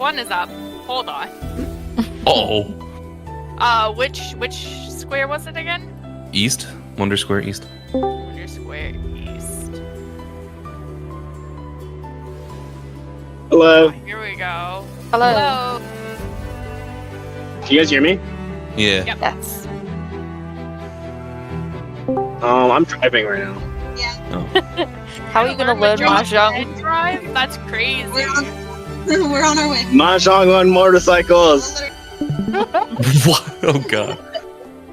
One is up. Hold on. Oh. Which square was it again? East. Wonder Square East. Wonder Square East. Hello. Here we go. Hello. Can you guys hear me? Yeah. Yep. Yes. I'm driving right now. Oh. How are you gonna learn Mahjong? Drive? That's crazy. We're on our way. Mahjong on motorcycles. What? Oh god.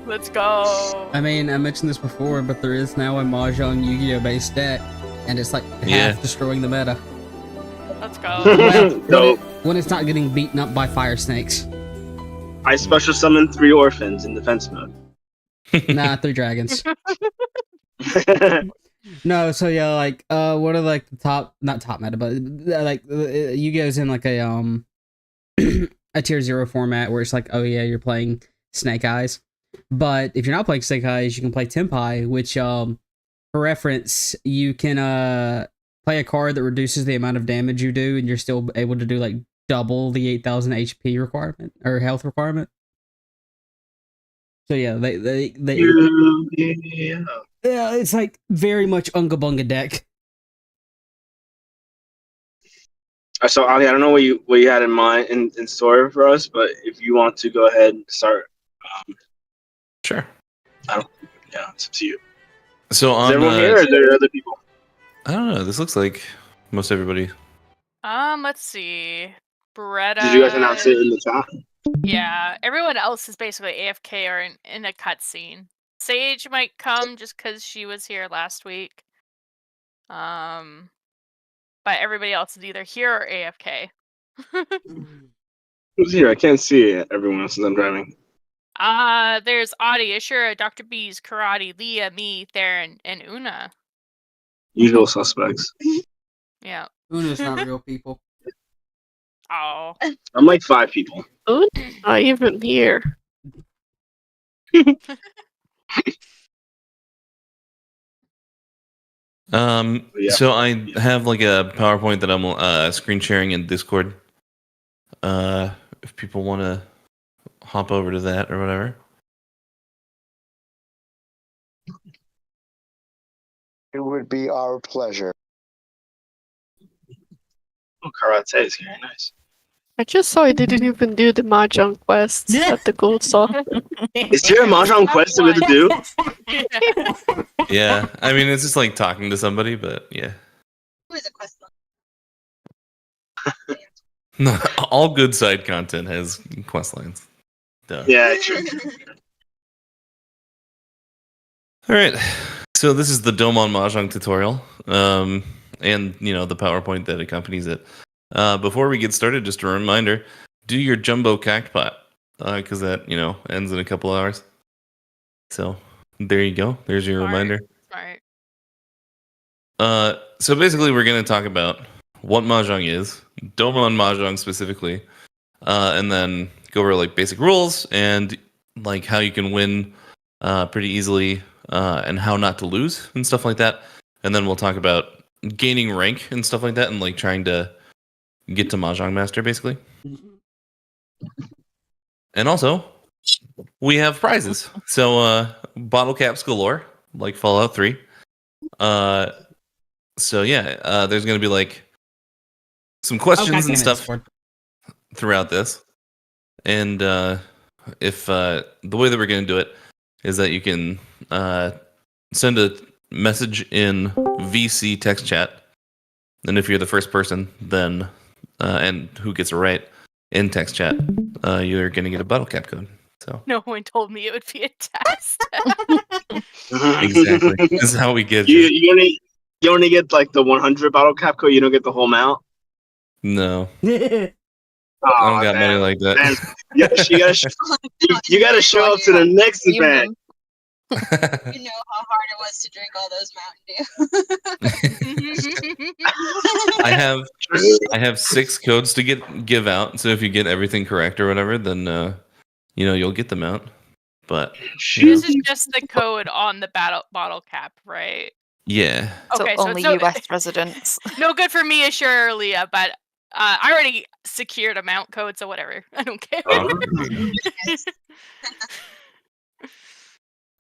Let's go. I mean, I mentioned this before, but there is now a Mahjong Yu-Gi-Oh based deck, and it's like Yeah. half destroying the meta. Let's go. Well, No. when it's not getting beaten up by fire snakes. I special summoned 3 orphans in defense mode. Nah, 3 dragons. No, so yeah, like, what are like the top, not top meta, but like Yu-Gi-Oh's in like a a tier 0 format where it's like, oh yeah, you're playing Snake Eyes. But if you're not playing Snake Eyes, you can play Tenpai, which for reference, you can play a card that reduces the amount of damage you do, and you're still able to do like double the 8,000 HP requirement or health requirement. So yeah, they yeah, it's like very much Unga Bunga deck. So Ali, I don't know what you had in mind in store for us, but if you want to go ahead and start, Sure. yeah, it's up to you. So Is on everyone here, or are there other people? I don't know. This looks like most everybody. Let's see. Beretta. Did you guys announce it in the chat? Yeah, everyone else is basically AFK or in a cutscene. Sage might come just because she was here last week. But everybody else is either here or AFK. Who's here? I can't see everyone else since I'm driving. There's Audie, Ashura, Dr. Bees, Karate, Leah, me, Theron, and Una. Usual suspects. Yeah. Una's not real people. Oh. I'm like 5 people. Not even here. Yeah. So I have like a PowerPoint that I'm screen sharing in Discord. If people want to hop over to that or whatever. It would be our pleasure. Oh, karate is here. Nice. I just saw I didn't even do the Mahjong quests at the gold saw. Is there a Mahjong quest that we have to do? Yeah, I mean it's just like talking to somebody, but yeah. Who is a quest? No, all good side content has quest lines. Duh. Yeah, true. All right, so this is the Doman Mahjong tutorial, and the PowerPoint that accompanies it. Before we get started, just a reminder: do your jumbo cactpot, because that ends in a couple hours. So there you go. There's your reminder. Smart. So basically, we're going to talk about what Mahjong is, Doman Mahjong specifically, and then go over like basic rules and like how you can win pretty easily, and how not to lose and stuff like that. And then we'll talk about gaining rank and stuff like that, and like trying to get to Mahjong Master, basically. And also, we have prizes. So bottle caps galore, like Fallout 3. So yeah, there's going to be like some questions and stuff throughout this. And if the way that we're going to do it is that you can send a message in VC text chat. And if you're the first person, then and who gets it right in text chat, you're going to get a bottle cap code. So No one told me it would be a test. exactly, this is how we get You only get like the 100 bottle cap code. You don't get the whole amount. No, Oh, I don't got money like that. Man, you gotta show up to the next event. You know how hard it was to drink all those Mountain Dew. I have 6 codes to give out. So if you get everything correct or whatever, then you'll get them out. But This is just the code on the bottle cap, right? yeah. So Okay, only so US residents. no good for me, Ashura or Leah, but I already secured a mount code, so whatever. I don't care.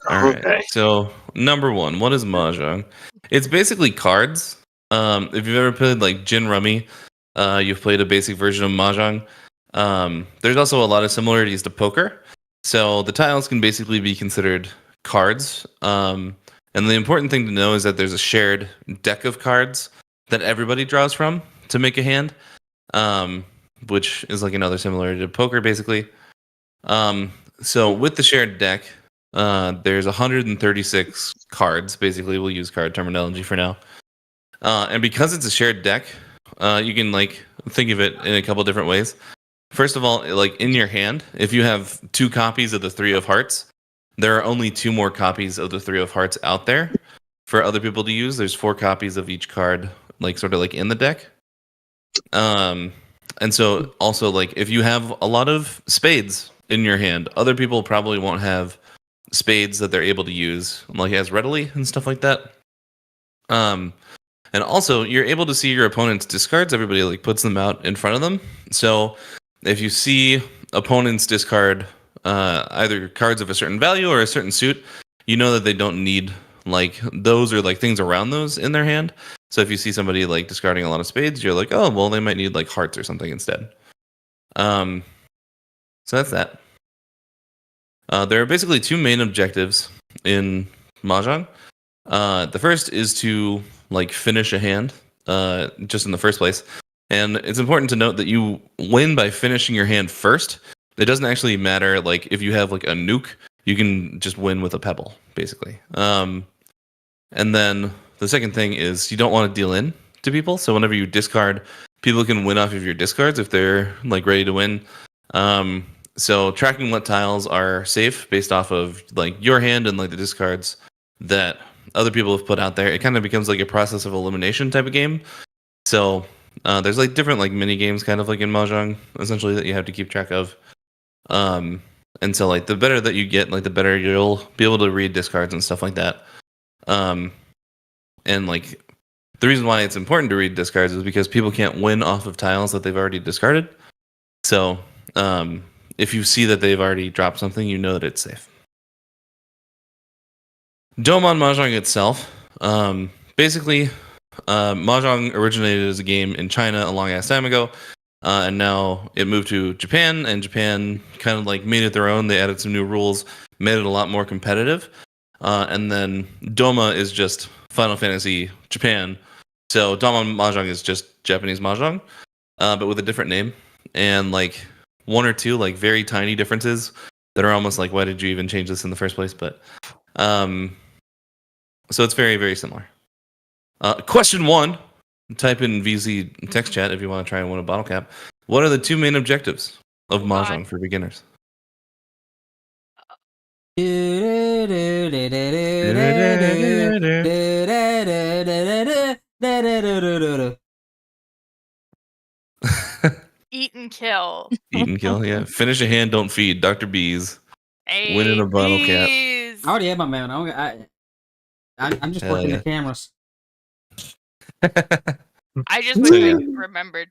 All right. Okay. So number one, what is Mahjong? It's basically cards. If you've ever played like Gin Rummy, you've played a basic version of Mahjong. There's also a lot of similarities to poker. So the tiles can basically be considered cards. And the important thing to know is that there's a shared deck of cards that everybody draws from to make a hand, which is like another similarity to poker, basically. So with the shared deck, there's 136 cards. Basically, we'll use card terminology for now. And because it's a shared deck, you can like think of it in a couple different ways. First of all, like in your hand, if you have 2 copies of the 3 of hearts, there are only 2 more copies of the 3 of hearts out there for other people to use. There's 4 copies of each card, like sort of like in the deck. And so also like if you have a lot of spades in your hand, other people probably won't have spades that they're able to use like as readily and stuff like that. And also you're able to see your opponent's discards. Everybody like puts them out in front of them. So if you see opponents discard either cards of a certain value or a certain suit, you know that they don't need like those or like things around those in their hand. So if you see somebody like discarding a lot of spades, you're like, oh well, they might need like hearts or something instead. So that's that. There are basically 2 main objectives in Mahjong. The first is to like finish a hand, just in the first place. And it's important to note that you win by finishing your hand first. It doesn't actually matter like if you have like a nuke, you can just win with a pebble, basically. And then the second thing is you don't want to deal in to people. So whenever you discard, people can win off of your discards if they're like ready to win. So tracking what tiles are safe based off of like your hand and like the discards that other people have put out there, it kind of becomes like a process of elimination type of game. So there's like different like mini games kind of like in Mahjong essentially that you have to keep track of. And so like the better that you get, like the better you'll be able to read discards and stuff like that. And like the reason why it's important to read discards is because people can't win off of tiles that they've already discarded. So if you see that they've already dropped something, you know that it's safe. Doman Mahjong itself, basically, Mahjong originated as a game in China a long ass time ago, and now it moved to Japan, and Japan kind of like made it their own. They added some new rules, made it a lot more competitive, and then Doma is just Final Fantasy Japan. So Doman Mahjong is just Japanese Mahjong, but with a different name, and like 1 or 2 like very tiny differences that are almost like, why did you even change this in the first place? But so it's very, very similar. Question 1, type in VZ text chat if you want to try and win a bottle cap. What are the 2 main objectives of Mahjong for beginners? Eat and kill. Eat and kill, yeah. Finish a hand, don't feed. Dr. Bees. Winning a bottle cap. I already have my man. I'm just working the cameras. I just remembered.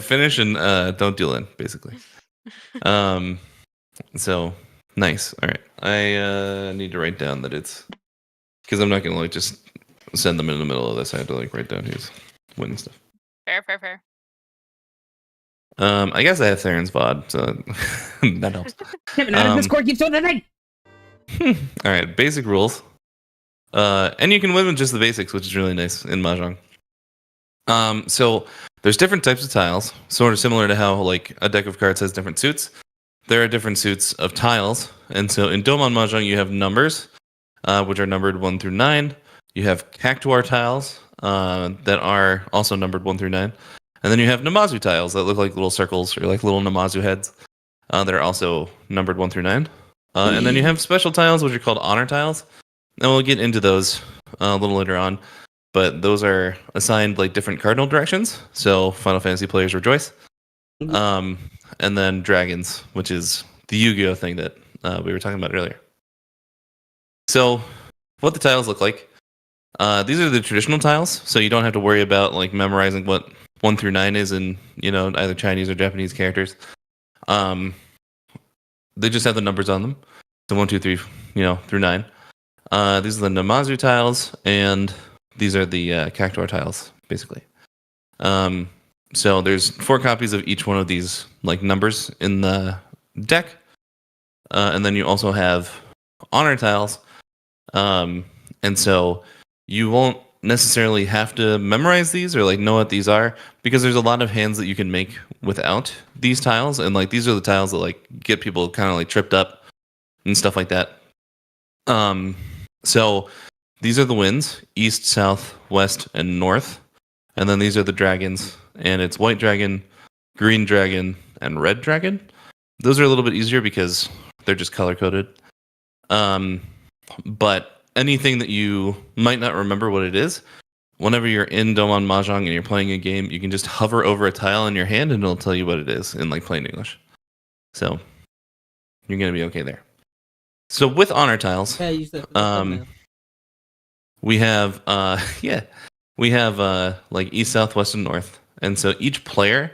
Finish and don't deal in, basically. So nice. All right. I need to write down that it's because I'm not gonna like just send them in the middle of this. I have to like write down who's winning stuff. Fair. I guess I have Theron's VOD, so that helps. Discord keeps doing the thing. All right, basic rules. And you can win with just the basics, which is really nice in Mahjong. So there's different types of tiles, sort of similar to how like a deck of cards has different suits. There are different suits of tiles, and so in Doman Mahjong you have numbers, which are numbered 1 through 9. You have Cactuar tiles that are also numbered 1 through 9. And then you have Namazu tiles that look like little circles or like little Namazu heads that are also numbered 1 through 9. And then you have special tiles, which are called honor tiles. And we'll get into those a little later on. But those are assigned like different cardinal directions. So Final Fantasy players rejoice. And then dragons, which is the Yu-Gi-Oh thing that we were talking about earlier. So what the tiles look like. These are the traditional tiles. So you don't have to worry about like memorizing what 1 through 9 is in, either Chinese or Japanese characters. They just have the numbers on them. So 1, 2, 3, through 9. These are the Namazu tiles, and these are the Cactuar tiles, basically. So there's 4 copies of each one of these numbers in the deck, and then you also have honor tiles, and so you won't necessarily have to memorize these or know what these are, because there's a lot of hands that you can make without these tiles, and these are the tiles that get people kind of tripped up and stuff like that. So these are the winds: east, south, west, and north. And then these are the dragons, and it's white dragon, green dragon, and red dragon. Those are a little bit easier because they're just color coded. But anything that you might not remember what it is, whenever you're in Doman Mahjong and you're playing a game, you can just hover over a tile in your hand and it'll tell you what it is in plain English. So you're gonna be okay there. So with honor tiles, we have we have east, south, west, and north, and so each player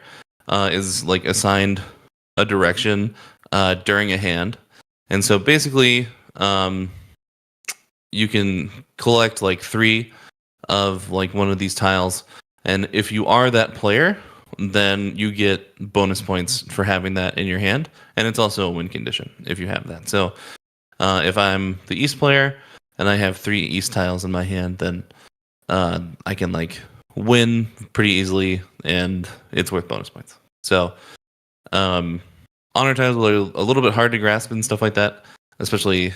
is assigned a direction during a hand, and so basically you can collect 3 of one of these tiles, and if you are that player, then you get bonus points for having that in your hand, and it's also a win condition if you have that. So if I'm the east player and I have 3 east tiles in my hand, then I can win pretty easily, and it's worth bonus points. So honor tiles are a little bit hard to grasp and stuff like that, especially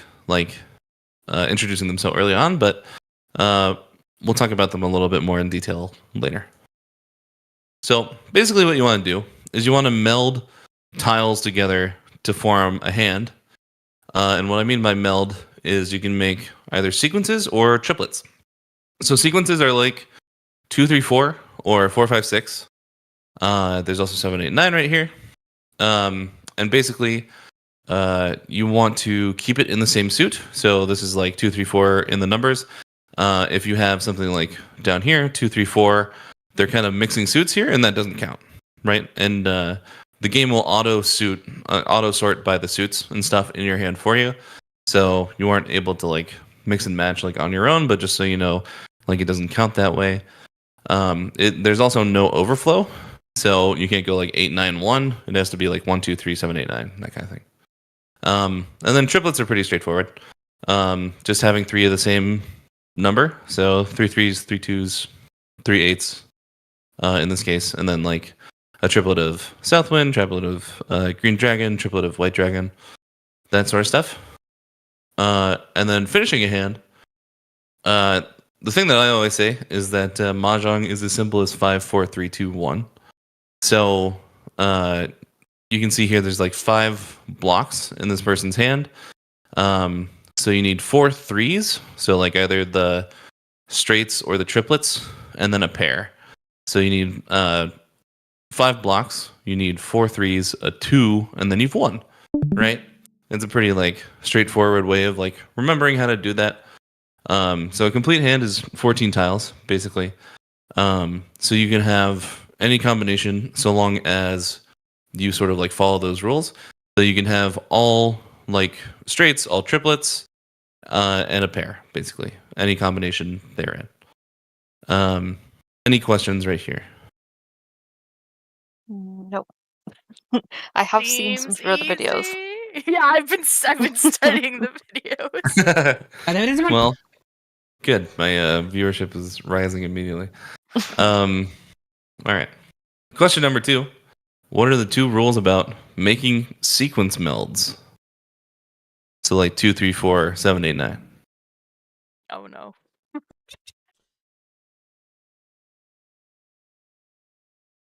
introducing them so early on, but we'll talk about them a little bit more in detail later. So basically what you want to do is you want to meld tiles together to form a hand. And what I mean by meld is you can make either sequences or triplets. So sequences are 2, 3, 4 or 4, 5, 6. There's also 7, 8, 9 right here. And basically you want to keep it in the same suit. So this is 2, 3, 4 in the numbers. If you have something down here, 2, 3, 4, they're kind of mixing suits here, and that doesn't count, right? And the game will auto sort by the suits and stuff in your hand for you. So you aren't able to mix and match on your own, but just so you know, it doesn't count that way. There's also no overflow, so you can't go 8, 9, 1. It has to be 1, 2, 3, 7, 8, 9, that kind of thing. And then triplets are pretty straightforward. Just having 3 of the same number, so 3 3s, 3 2s, 3 8s in this case, and then a triplet of Southwind, triplet of Green Dragon, triplet of White Dragon, that sort of stuff. And then finishing a hand, the thing that I always say is that Mahjong is as simple as 5, 4, 3, 2, 1. So you can see here there's 5 blocks in this person's hand. So you need 4 3s, so either the straights or the triplets, and then a pair. So you need 5 blocks, you need 4 3s, a 2, and then you've won, right? It's a pretty straightforward way of remembering how to do that. So a complete hand is 14 tiles, basically. So you can have any combination so long as you sort of follow those rules. So you can have all straights, all triplets, and a pair, basically. Any combination therein. Any questions right here? Nope. I have seen some through the videos. Easy. Yeah, I've been studying the videos. Well, good. My viewership is rising immediately. All right. Question number 2. What are the 2 rules about making sequence melds? So 2, 3, 4, 7, 8, 9. Oh no. As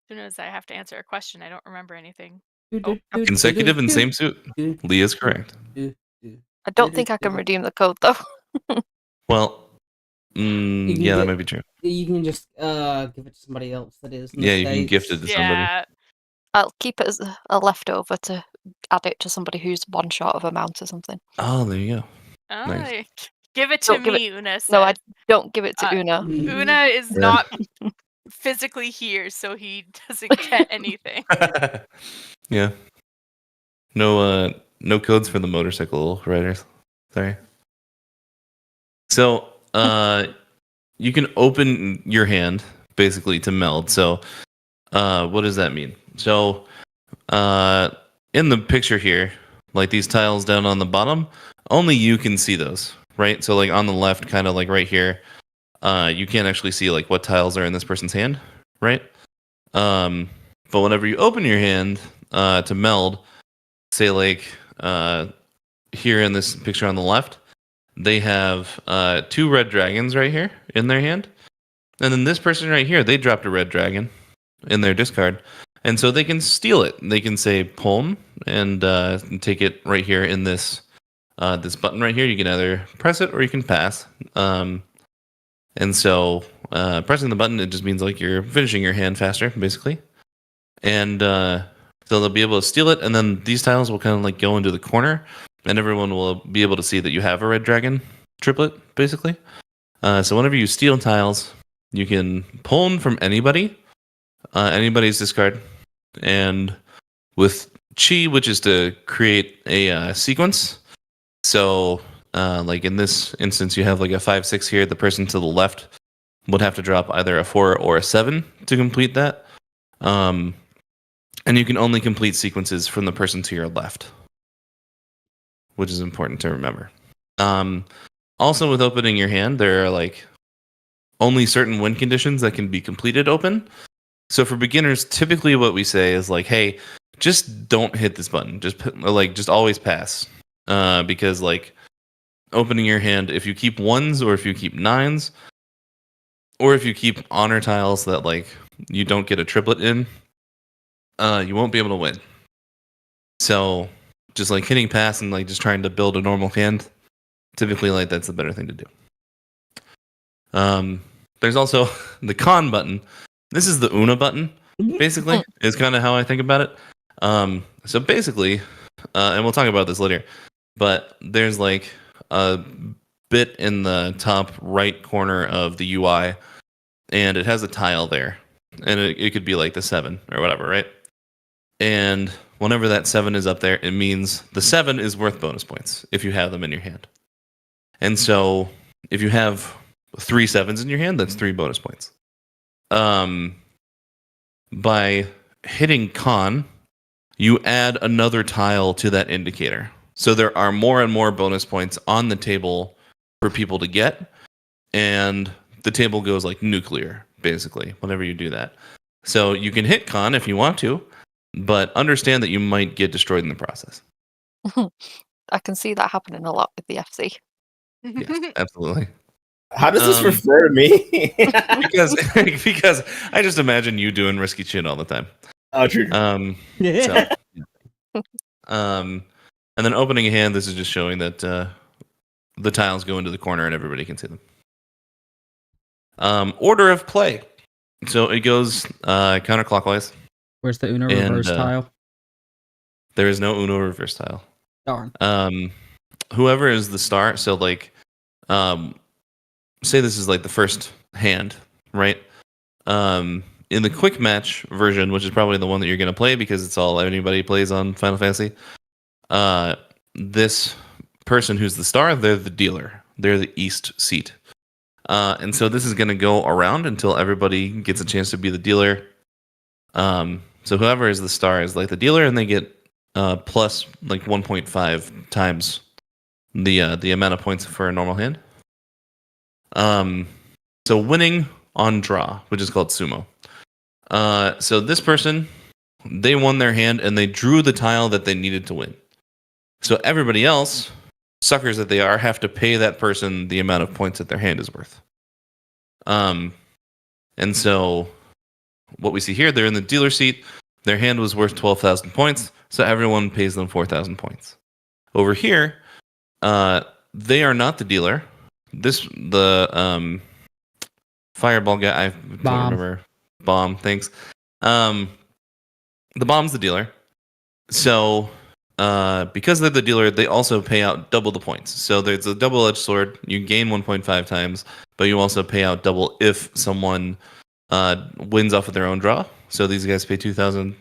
soon as I have to answer a question, I don't remember anything. Consecutive and same suit. Lee is correct. I don't think I can redeem the code though. Well, yeah, that might be true. You can just give it to somebody else that is. Yeah, you can gift it to somebody. Yeah. I'll keep it as a leftover to add it to somebody who's one short of a mount or something. Oh, there you go. Oh, Nice. give it to Don't give me, Una. No, I said. don't give it to Una. Una is not physically here, so he doesn't get anything. Yeah. No codes for the motorcycle riders. Sorry. So, you can open your hand basically to meld. So, what does that mean? So, in the picture here, like these tiles down on the bottom, only you can see those, right? So, like on the left, kind of like right here, you can't actually see like what tiles are in this person's hand, right? But whenever you open your hand to meld, say like here in this picture on the left, they have 2 red dragons right here in their hand. And then this person right here, they dropped a red dragon in their discard. And so they can steal it. They can say Pulm and take it right here in this this button right here. You can either press it or you can pass. And so pressing the button, it just means like you're finishing your hand faster, basically. And so they'll be able to steal it. And then these tiles will kind of like go into the corner. And everyone will be able to see that you have a red dragon triplet, basically. So whenever you steal tiles, you can pull them from anybody, anybody's discard. And with Chi, which is to create a sequence. So like in this instance, you have like a 5-6 here. The person to the left would have to drop either a 4 or a 7 to complete that. And you can only complete sequences from the person to your left, which is important to remember. Also, with opening your hand, there are like only certain win conditions that can be completed open. So for beginners, typically what we say is like, hey, just don't hit this button. Just always pass. Because like opening your hand, if you keep 1s or if you keep 9s, or if you keep honor tiles that like you don't get a triplet in, you won't be able to win. So just like hitting pass and like just trying to build a normal hand, typically like that's the better thing to do. There's also the con button. This is the Una button, basically, is kind of how I think about it. So basically, and we'll talk about this later, but there's like a bit in the top right corner of the UI, and it has a tile there. And it could be like the 7 or whatever, right? And whenever that 7 is up there, it means the 7 is worth bonus points if you have them in your hand. And so if you have 3 7s in your hand, that's 3 bonus points. By hitting con, you add another tile to that indicator. So there are more and more bonus points on the table for people to get. And the table goes like nuclear, basically, whenever you do that. So you can hit con if you want to, but understand that you might get destroyed in the process. I can see that happening a lot with the FC. Yes, absolutely. How does this refer to me? because I just imagine you doing risky shit all the time. Oh, true. And then opening a hand, this is just showing that the tiles go into the corner and everybody can see them. Order of play. So it goes counterclockwise. Where's the Uno reverse tile? There is no Uno reverse tile. Darn. Whoever is the star, so like say this is like the first hand, right? In the quick match version, which is probably the one that you're going to play because it's all anybody plays on Final Fantasy, this person who's the star, they're the dealer. They're the east seat. And so this is going to go around until everybody gets a chance to be the dealer. So whoever is the star is like the dealer, and they get plus like 1.5 times the amount of points for a normal hand. So winning on draw, which is called sumo. So this person, they won their hand and they drew the tile that they needed to win. So everybody else, suckers that they are, have to pay that person the amount of points that their hand is worth. And so what we see here, they're in the dealer seat. Their hand was worth 12,000 points, so everyone pays them 4,000 points. Over here, they are not the dealer. The fireball guy, I don't remember. Bomb, thanks. The bomb's the dealer. So because they're the dealer, they also pay out double the points. So there's a double-edged sword. You gain 1.5 times, but you also pay out double if someone wins off of their own draw. So these guys pay 2,000.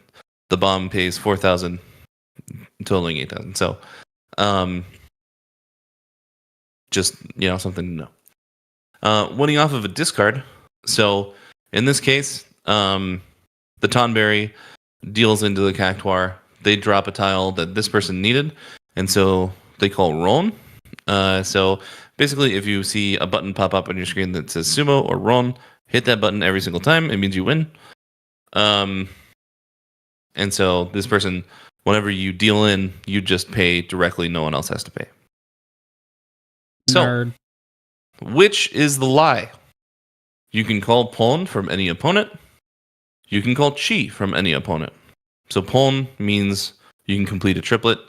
The bomb pays 4,000, totaling 8,000. So, just something to know. Winning off of a discard. So in this case, the Tonberry deals into the Cactuar. They drop a tile that this person needed, and so they call Ron. So basically, if you see a button pop up on your screen that says Sumo or Ron, hit that button every single time. It means you win. And so this person, whenever you deal in, you just pay directly. No one else has to pay. So, Nerd. which is the lie? You can call Pon from any opponent. You can call Chi from any opponent. So Pon means you can complete a triplet.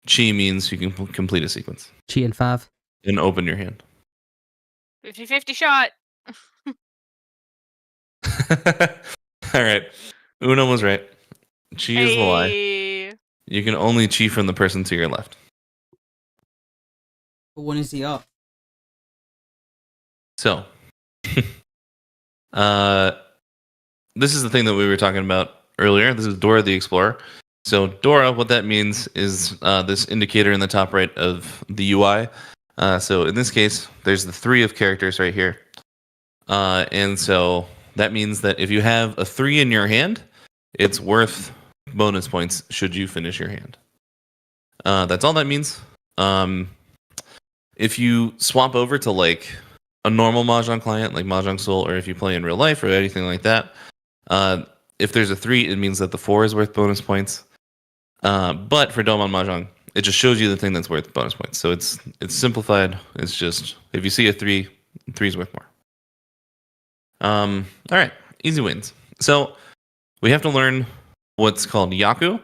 Chi means you can complete a sequence. Chi and 5. And open your hand. 50-50 shot. All right. Uno was right. Chi is the lie. Hey. You can only Chi from the person to your left. When is he up? So, this is the thing that we were talking about earlier. This is Dora the Explorer. So Dora, what that means is this indicator in the top right of the UI. So in this case, there's the 3 of characters right here. And so that means that if you have a 3 in your hand, it's worth bonus points should you finish your hand. That's all that means. If you swap over to like a normal Mahjong client, like Mahjong Soul, or if you play in real life or anything like that, if there's a 3, it means that the 4 is worth bonus points. But for Doman Mahjong, it just shows you the thing that's worth bonus points. So it's simplified. It's just if you see a 3, 3 is worth more. All right, easy wins. So we have to learn what's called Yaku,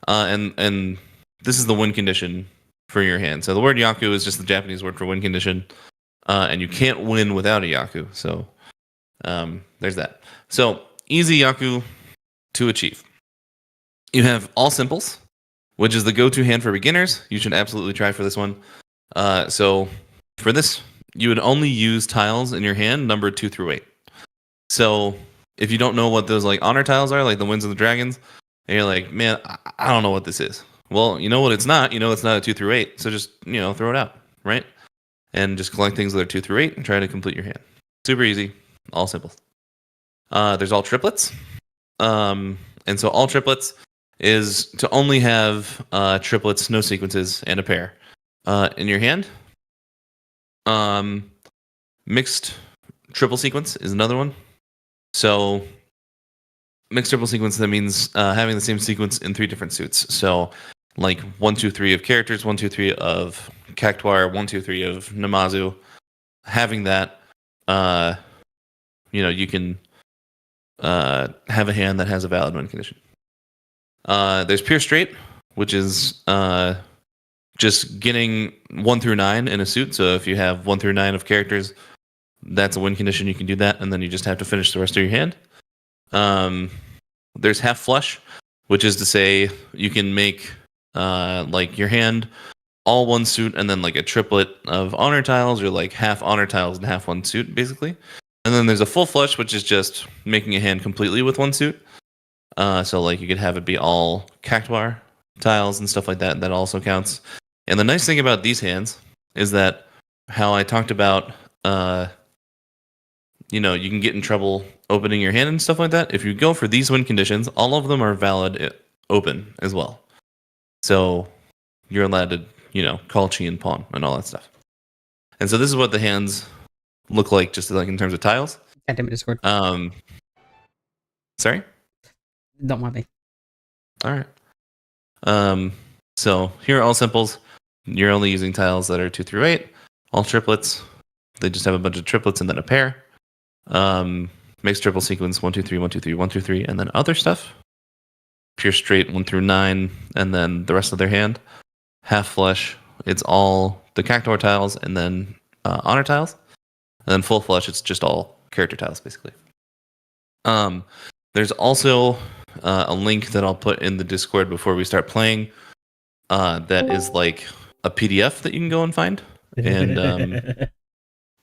and this is the win condition for your hand. So the word Yaku is just the Japanese word for win condition, and you can't win without a Yaku. So there's that. So easy Yaku to achieve. You have all simples, which is the go-to hand for beginners. You should absolutely try for this one. So for this, you would only use tiles in your hand numbered 2 through 8. So if you don't know what those like honor tiles are, like the Winds of the Dragons, and you're like, man, I don't know what this is. Well, you know what it's not. You know it's not a 2 through 8. So just throw it out, right? And just collect things that are 2 through 8 and try to complete your hand. Super easy, all simple. There's all triplets, and so all triplets is to only have triplets, no sequences, and a pair in your hand. Mixed triple sequence is another one. So mixed triple sequence, that means having the same sequence in 3 different suits. So like 1, 2, 3 of characters, 1, 2, 3 of Cactuar, 1, 2, 3 of Namazu. Having that, you can have a hand that has a valid win condition. There's pure straight, which is just getting 1 through 9 in a suit. So if you have 1 through 9 of characters, that's a win condition. You can do that, and then you just have to finish the rest of your hand. There's half flush, which is to say you can make like your hand all 1 suit and then like a triplet of honor tiles, or like half honor tiles and half 1 suit, basically. And then there's a full flush, which is just making a hand completely with 1 suit. So like you could have it be all Cactuar tiles and stuff like that. That also counts. And the nice thing about these hands is that how I talked about, you can get in trouble opening your hand and stuff like that. If you go for these win conditions, all of them are valid open as well. So you're allowed to, call Chi and Pawn and all that stuff. And so this is what the hands look like, just like in terms of tiles. God damn it, Discord. Sorry? Don't mind me. All right. So here are all simples. You're only using tiles that are 2 through 8. All triplets. They just have a bunch of triplets and then a pair. Mixed triple sequence 1, 2, 3, 1, 2, 3, 1, 2, 3, and then other stuff. Pure straight 1 through 9, and then the rest of their hand. Half flush. It's all the Cactuar tiles and then honor tiles. And then full flush, it's just all character tiles, basically. There's also a link that I'll put in the Discord before we start playing. That is like a PDF that you can go and find. And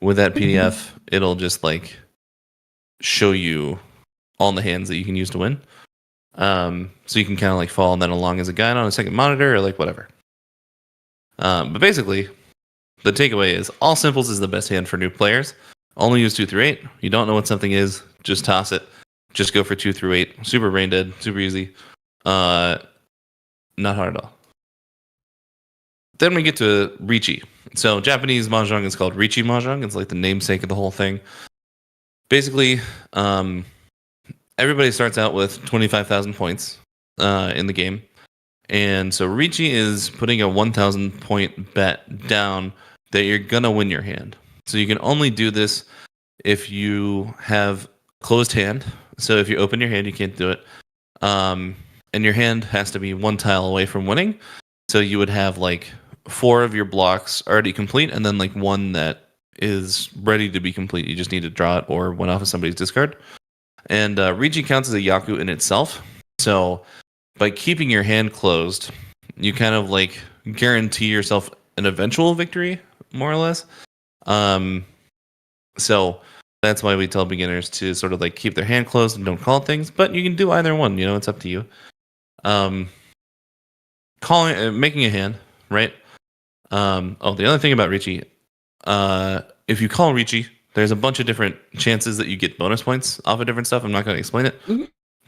with that PDF, it'll just like show you all the hands that you can use to win. So you can kind of like follow that along as a guide on a second monitor or like whatever. But basically, the takeaway is all simples is the best hand for new players. Only use 2 through 8. You don't know what something is, just toss it. Just go for 2 through 8. Super brain dead, super easy. Not hard at all. Then we get to Riichi. So Japanese Mahjong is called Riichi Mahjong. It's like the namesake of the whole thing. Basically, everybody starts out with 25,000 points in the game. And so Riichi is putting a 1,000 point bet down that you're going to win your hand. So you can only do this if you have closed hand. So if you open your hand, you can't do it. And your hand has to be 1 tile away from winning. So you would have like 4 of your blocks already complete and then like 1 that is ready to be complete. You just need to draw it or win off of somebody's discard. And Riichi counts as a Yaku in itself. So by keeping your hand closed, you kind of like guarantee yourself an eventual victory, more or less. So that's why we tell beginners to sort of like keep their hand closed and don't call things. But you can do either one. You know, it's up to you. Making a hand, right? The other thing about Riichi, if you call Riichi, there's a bunch of different chances that you get bonus points off of different stuff. I'm not going to explain it,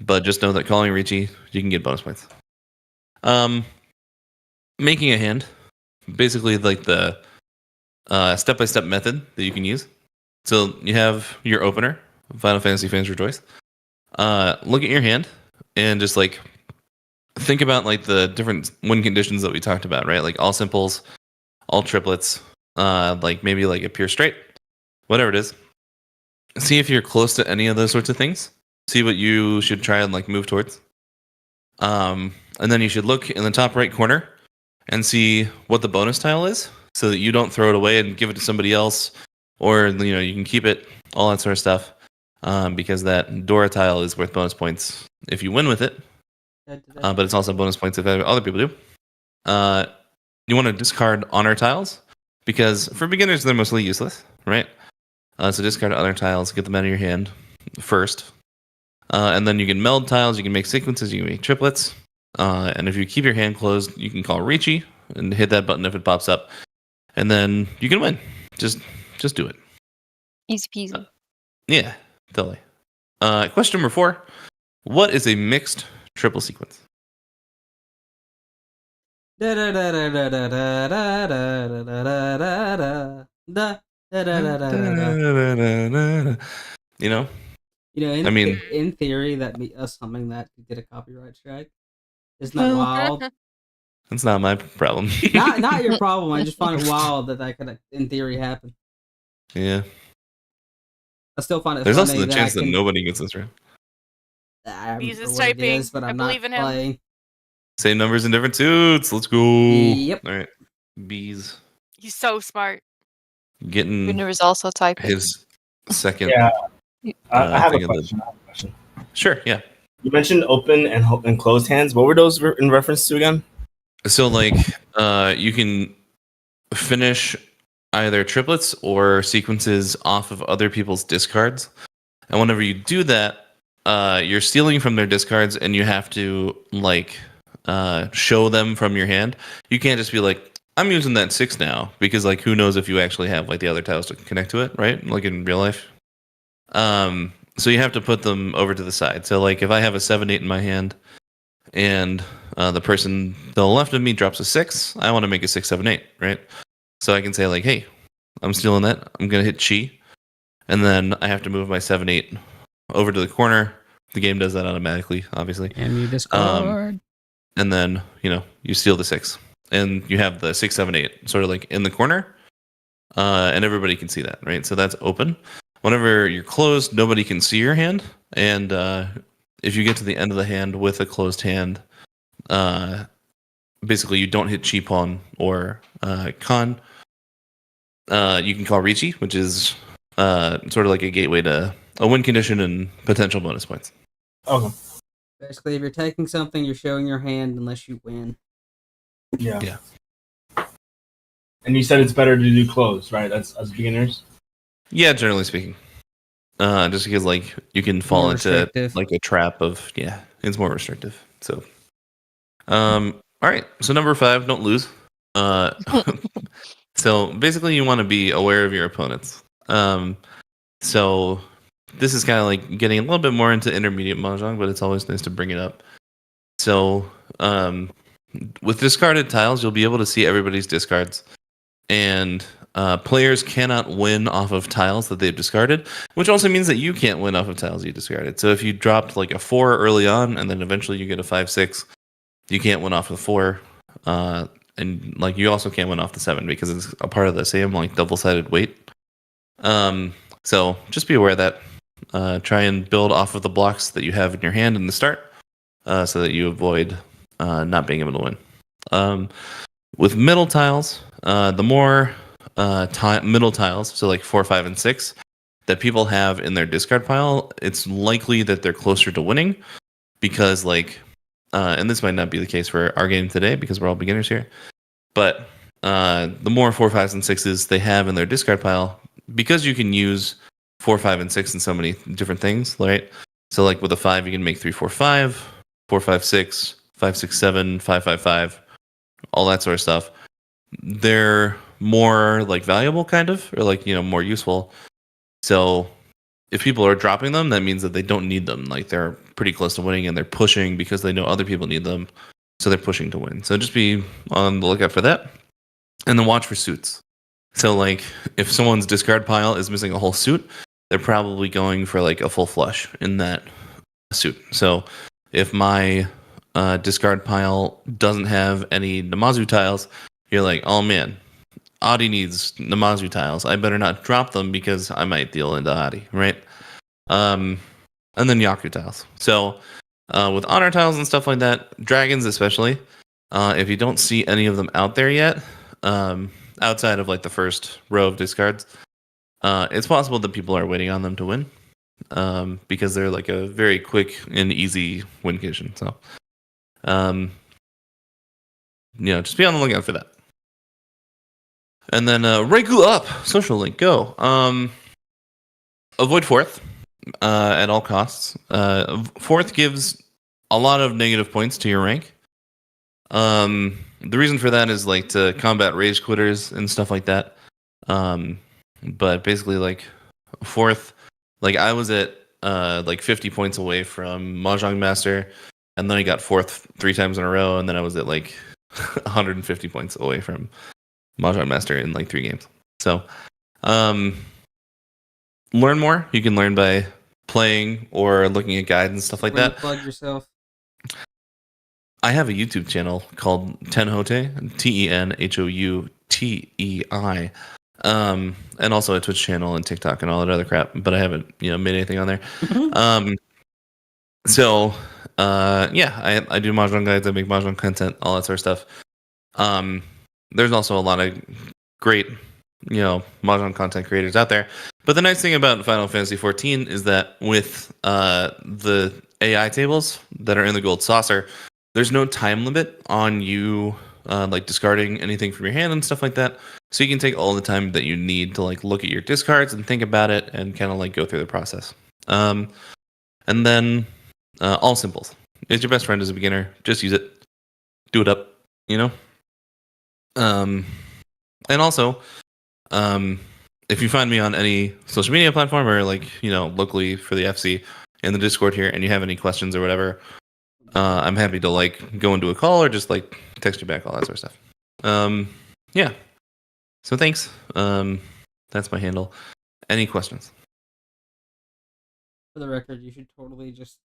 but just know that calling Riichi, you can get bonus points. Making a hand, basically like the step-by-step method that you can use. So you have your opener, Final Fantasy Fans Rejoice. Look at your hand and just like think about like the different win conditions that we talked about, right? Like all simples, all triplets, like maybe like a pure straight, whatever it is. See if you're close to any of those sorts of things. See what you should try and like move towards. And then you should look in the top right corner and see what the bonus tile is so that you don't throw it away and give it to somebody else, or you know, you can keep it, all that sort of stuff. Because that Dora tile is worth bonus points if you win with it. But it's also bonus points if other people do. You want to discard honor tiles because for beginners they're mostly useless, right? So discard honor tiles, get them out of your hand first, and then you can meld tiles. You can make sequences. You can make triplets. And if you keep your hand closed, you can call Riichi and hit that button if it pops up, and then you can win. Just do it. Easy peasy. Yeah, totally. Question number 4: what is a mixed triple sequence? You know, in theory, that be us humming that could get a copyright strike. Isn't that wild? That's not my problem. not your problem. I just find it wild that could, in theory, happen. Yeah. I still find it There's funny also the chance that nobody gets this right. Bees is typing. But I I'm believe not in him. playing. Same numbers in different suits. Let's go. Yep. All right. Bees. He's so smart. Getting Gunnar is also typing. his second. Yeah. I have a thing question. Sure, yeah. You mentioned open and closed hands. What were those in reference to again? So, like, you can finish either triplets or sequences off of other people's discards. And whenever you do that, you're stealing from their discards and you have to, like, show them from your hand. You can't just be like, I'm using that 6 now, because, like, who knows if you actually have, like, the other tiles to connect to it, right? Like in real life. So you have to put them over to the side. So, like, if I have a 7-8 in my hand and the person to the left of me drops a 6, I want to make a 6-7-8, right? So I can say, like, hey, I'm stealing that. I'm going to hit chi. And then I have to move my 7-8 over to the corner. The game does that automatically, obviously. And you discard. And then, you know, you steal the 6. And you have the 6-7-8 sort of like in the corner. And everybody can see that, right? So that's open. Whenever you're closed, nobody can see your hand. And if you get to the end of the hand with a closed hand, basically you don't hit chi pawn or con. You can call Riichi, which is sort of like a gateway to a win condition and potential bonus points. Okay. Basically, if you're taking something, you're showing your hand unless you win. Yeah. Yeah. And you said it's better to do closed, right? That's as beginners. Yeah, generally speaking. just because like you can fall More into restrictive. like a trap of it's more restrictive. So, all right. So number 5, don't lose. So basically, you want to be aware of your opponents. So this is kind of like getting a little bit more into intermediate mahjong, but it's always nice to bring it up. So with discarded tiles, you'll be able to see everybody's discards, and players cannot win off of tiles that they've discarded, which also means that you can't win off of tiles you discarded. So if you dropped like a 4 early on, and then eventually you get a 5/6, you can't win off of the 4. And like you also can't win off the 7 because it's a part of the same like double-sided weight. So just be aware of that. Try and build off of the blocks that you have in your hand in the start, so that you avoid not being able to win. With middle tiles, the more middle tiles, so like 4, 5, and 6, that people have in their discard pile, it's likely that they're closer to winning because like, and this might not be the case for our game today because we're all beginners here, but the more 4, 5s, and 6s they have in their discard pile, because you can use 4, 5, and 6 in so many different things, right? So like with a 5, you can make 3, 4, 5, 4, 5, 6, 5, 6, 7, 5, 5, 5, all that sort of stuff. They're more like valuable, kind of, or like more useful. So if people are dropping them, that means that they don't need them. Like they're pretty close to winning, and they're pushing because they know other people need them, so they're pushing to win. So just be on the lookout for that, and then watch for suits. So like if someone's discard pile is missing a whole suit, they're probably going for like a full flush in that suit. So if my discard pile doesn't have any Namazu tiles, you're like, oh man, Adi needs Namazu tiles. I better not drop them because I might deal into Adi, right? And then Yaku tiles. So with honor tiles and stuff like that, dragons especially, if you don't see any of them out there yet, outside of like the first row of discards, it's possible that people are waiting on them to win, because they're like a very quick and easy win condition. So, just be on the lookout for that. And then Reiku up, social link, go. Avoid fourth at all costs. Fourth gives a lot of negative points to your rank. The reason for that is like to combat rage quitters and stuff like that. But basically, like fourth, like I was at like 50 points away from Mahjong Master, and then I got fourth 3 times in a row, and then I was at like 150 points away from Mahjong Master in like 3 games. So, learn more. You can learn by playing or looking at guides and stuff like that. Plug yourself. I have a YouTube channel called Tenhoutei, TenHoutei, and also a Twitch channel and TikTok and all that other crap. But I haven't, made anything on there. So, I do Mahjong guides. I make Mahjong content, all that sort of stuff. There's also a lot of great, Mahjong content creators out there. But the nice thing about Final Fantasy XIV is that with the AI tables that are in the gold saucer, there's no time limit on you like discarding anything from your hand and stuff like that. So you can take all the time that you need to like look at your discards and think about it and kind of like go through the process. And then all simples. It's your best friend as a beginner. Just use it. Do it up, And also, if you find me on any social media platform or like, locally for the FC in the Discord here and you have any questions or whatever, I'm happy to like go into a call or just like text you back, all that sort of stuff. Yeah. So thanks. That's my handle. Any questions? For the record, you should totally just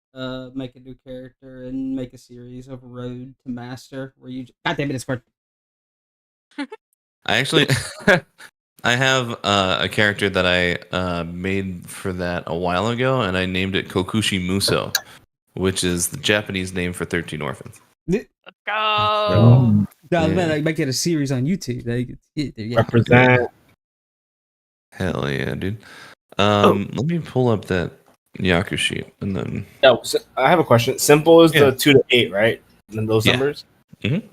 make a new character and make a series of Road to Master where you. God damn it, Discord. I actually, I have a character that I made for that a while ago, and I named it Kokushi Muso, which is the Japanese name for 13 orphans. Let's go. No, Yeah. man, I might get a series on YouTube. Represent. Hell yeah, dude. Let me pull up that Yaku sheet and then. Yeah, so I have a question. Simple is the 2 to 8, right? And then those numbers. Mm-hmm.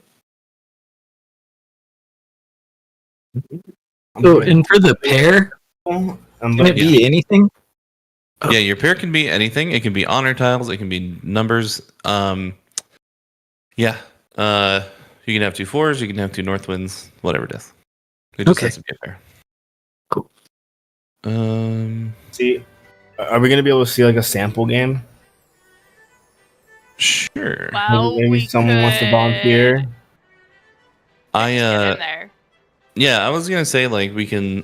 So, and for the pair, can it be anything? Yeah, your pair can be anything. It can be honor tiles. It can be numbers. Yeah. You can have 2 4s. You can have 2 north winds. Whatever it is. It just has to be a pair. Cool. See, are we gonna be able to see like a sample game? Sure. Well, Maybe someone wants to volunteer. I Get in there. Yeah, I was gonna say like we can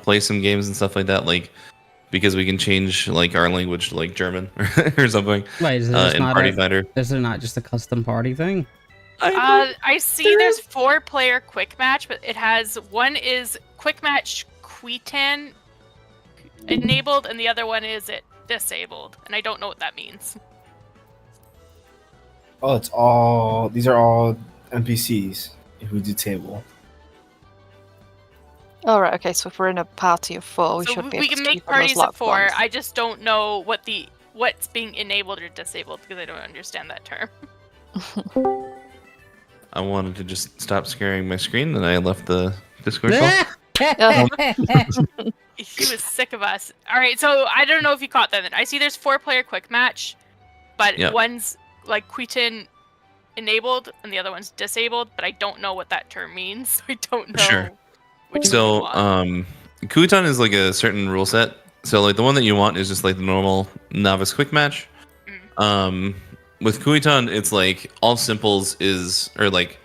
play some games and stuff like that, like because we can change like our language to like German or something. Wait, is there in Party Fighter. Is there not just a custom party thing? I see there's 4-player quick match, but it has one is quick match Quitan enabled and the other one is it disabled, and I don't know what that means. Oh, these are all NPCs if we do table. All right. Okay. So if we're in a party of 4, we So should be. we able can to make keep all those parties of locked 4. ones. I just don't know what's being enabled or disabled because I don't understand that term. I wanted to just stop scaring my screen, and I left the Discord call. He was sick of us. All right, so I don't know if you caught that. I see there's 4-player quick match, but Yep. one's like Quitan enabled and the other one's disabled, but I don't know what that term means. So I don't know. Sure. Which So, one you want. Kuitan is like a certain rule set. So, like the one that you want is just like the normal novice quick match. With Kuitan, it's like all simples or like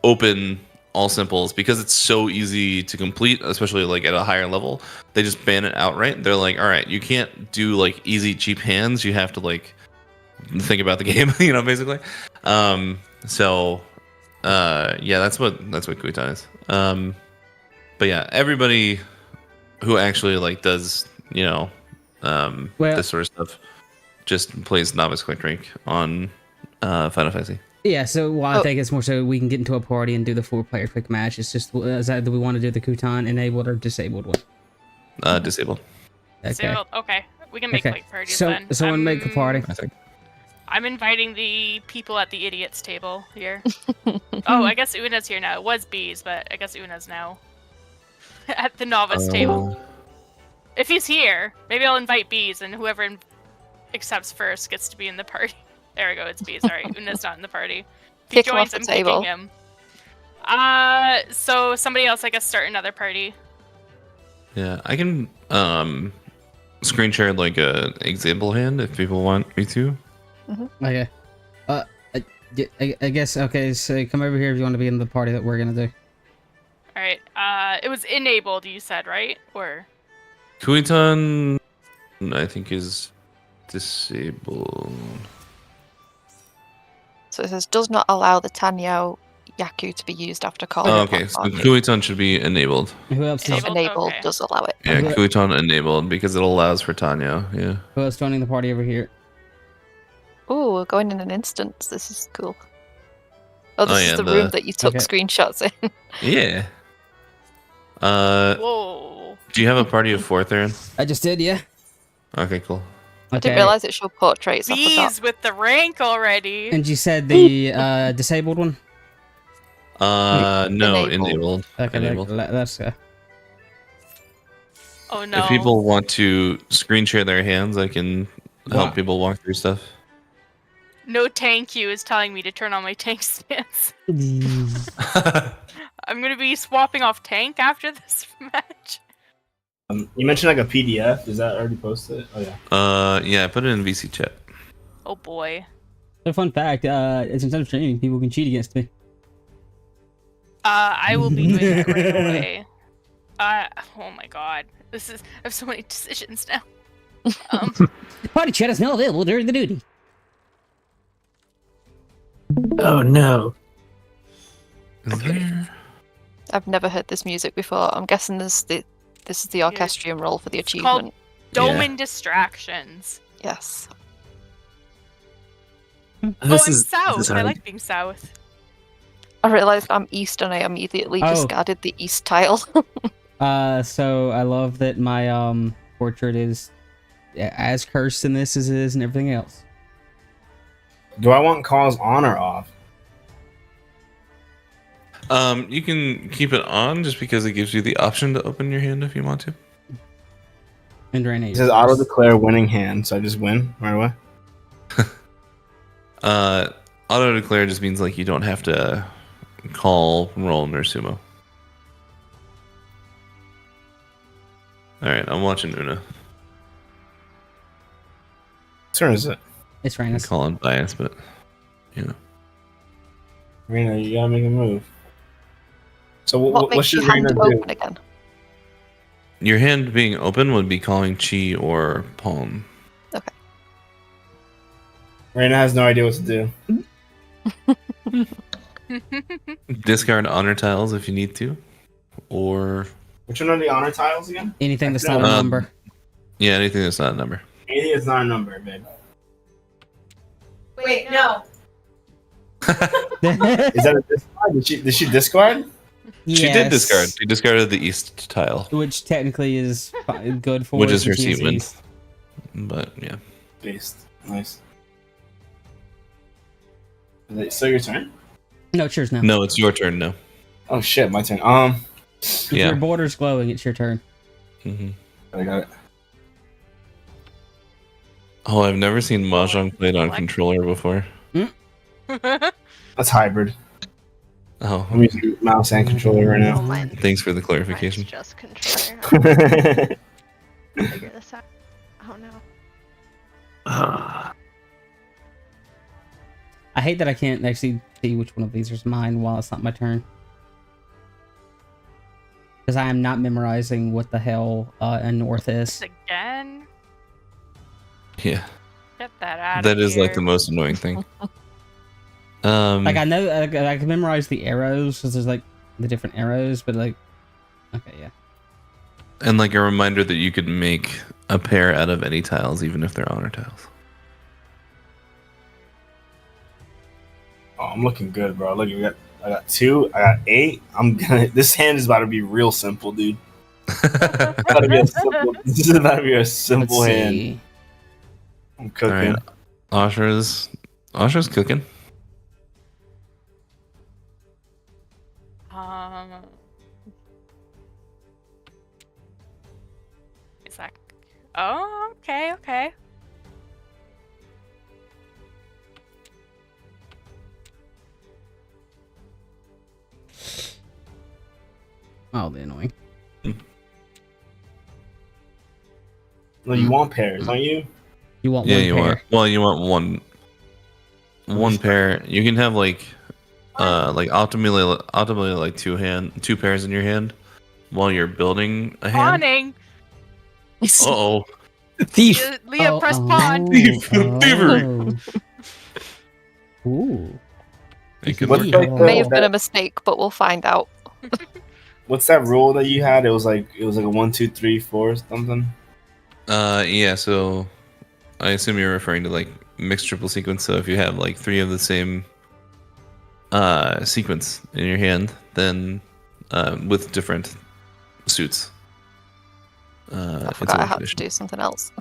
open all simples because it's so easy to complete, especially like at a higher level. They just ban it outright. They're like, all right, you can't do like easy cheap hands. You have to like think about the game, basically. Yeah, that's what Kuitan is. But yeah, everybody who actually like does this sort of stuff just plays novice quick rank on Final Fantasy. Yeah, so I think it's more so we can get into a party and do the 4-player quick match. It's just, do we want to do the Kutan enabled or disabled one? Disabled. Okay. Disabled. Okay, we can make like parties so, then. Someone make a party. I think. I'm inviting the people at the idiots table here. Oh, I guess Una's here now. It was Bees, but I guess Una's now at the novice table. If he's here, maybe I'll invite Bees, and whoever accepts first gets to be in the party. There we go, it's Bees. Sorry, Una's not in the party. If he Kick him joins, off I'm the table. kicking him. So somebody else, I guess, start another party. Yeah, I can screen share like a example hand if people want me to. Okay. I guess, okay, so come over here if you want to be in the party that we're gonna do. Alright, it was enabled, you said, right? Or... Kuitan, I think, is disabled. So it says does not allow the Tanyao Yaku to be used after calling. Oh, okay, so Kuitan should be enabled. Who else is Enabled Okay. does allow it. Yeah, Kuitan enabled because it allows for Tanya. Yeah. Who else joining the party over here? Oh, we're going in an instance. This is cool. Oh, this yeah, is the room that you took okay. screenshots in. Yeah. Whoa. Do you have a party of 4, Theron? I just did, yeah. Okay, cool. I didn't realize it showed portraits. I forgot. Bees with the rank already. And you said the disabled one? No, enabled. Okay, Enabled. let's go. Oh no. If people want to screen share their hands, I can help people walk through stuff. No tank you is telling me to turn on my tank stance. I'm gonna be swapping off tank after this match. You mentioned like a PDF. Is that already posted? Oh yeah. Yeah, I put it in VC chat. Oh boy. A fun fact, instead of training, people can cheat against me. I will be doing that right away. Oh my god. I have so many decisions now. Party chat is now available during the duty. Oh no. I've never heard this music before. I'm guessing this is the orchestrion roll for the It's achievement. called Doman Distractions. Yes. I'm south. I like being south. I realized I'm east and I immediately discarded the east tile. So I love that my portrait is as cursed in this as it is in everything else. Do I want calls on or off? You can keep it on just because it gives you the option to open your hand if you want to. And Raina, It you're says auto first. declare winning hand, so I just win right away. Auto declare just means like you don't have to call, roll, or sumo. All right, I'm watching Una. What turn is it? It's I'm Raina's. calling bias, but you know. Rena, you gotta make a move. So What what makes should your hand Rena do? open again? Your hand being open would be calling chi or palm. Okay. Rena has no idea what to do. Discard honor tiles if you need to, or Which one are the honor tiles again? Anything that's not a Um, number. yeah, anything that's not a number. Anything is not a number, babe. Wait, no. Is that a discard? Did she discard? She did discard. Yes. She discarded the east tile, Which technically is good for which her is her since she is sequence. east. But yeah, Based. Nice. Is it still your turn? No, it's yours now. no, it's your turn now. Oh shit, my turn. If Yeah. your border's glowing, it's your turn. hmm I got it. Oh, I've never seen Mahjong played on controller before. That's hybrid. Oh, I'm using mouse and controller right Oh, now. mine. thanks for the Mine's clarification. just controller. Figure this out. Oh no. Ah, I hate that I can't actually see which one of these is mine while it's not my turn. Because I am not memorizing what the hell a north is. Again? Yeah, Get that out that of is here. like the most annoying thing. Like, I know I can memorize the arrows because there's like the different arrows, but like, okay, yeah. and like a reminder that you could make a pair out of any tiles, even if they're honor tiles. Oh, I'm looking good, bro. Look, I got 2. I got 8. This hand is about to be real simple, dude. This is about to be a simple Let's hand. see. I'm cooking. All right. Asha's cooking. Is that? Oh, okay, okay. Oh, the annoying. No, you want pairs, don't you? You want Yeah, one you pair. want. Well, you want one pair. You can have like optimally like two pairs in your hand while you're building a hand. Pawning! Oh, thief. Leah, press pawn! Thievery. Ooh. it could What's work. like May have the, been a mistake, but we'll find out. what's that rule that you had? It was like a 1, 2, 3, 4 something. Yeah. So I assume you're referring to like mixed triple sequence. So if you have like 3 of the same sequence in your hand, then with different suits. I it's forgot I one had condition. to do something else.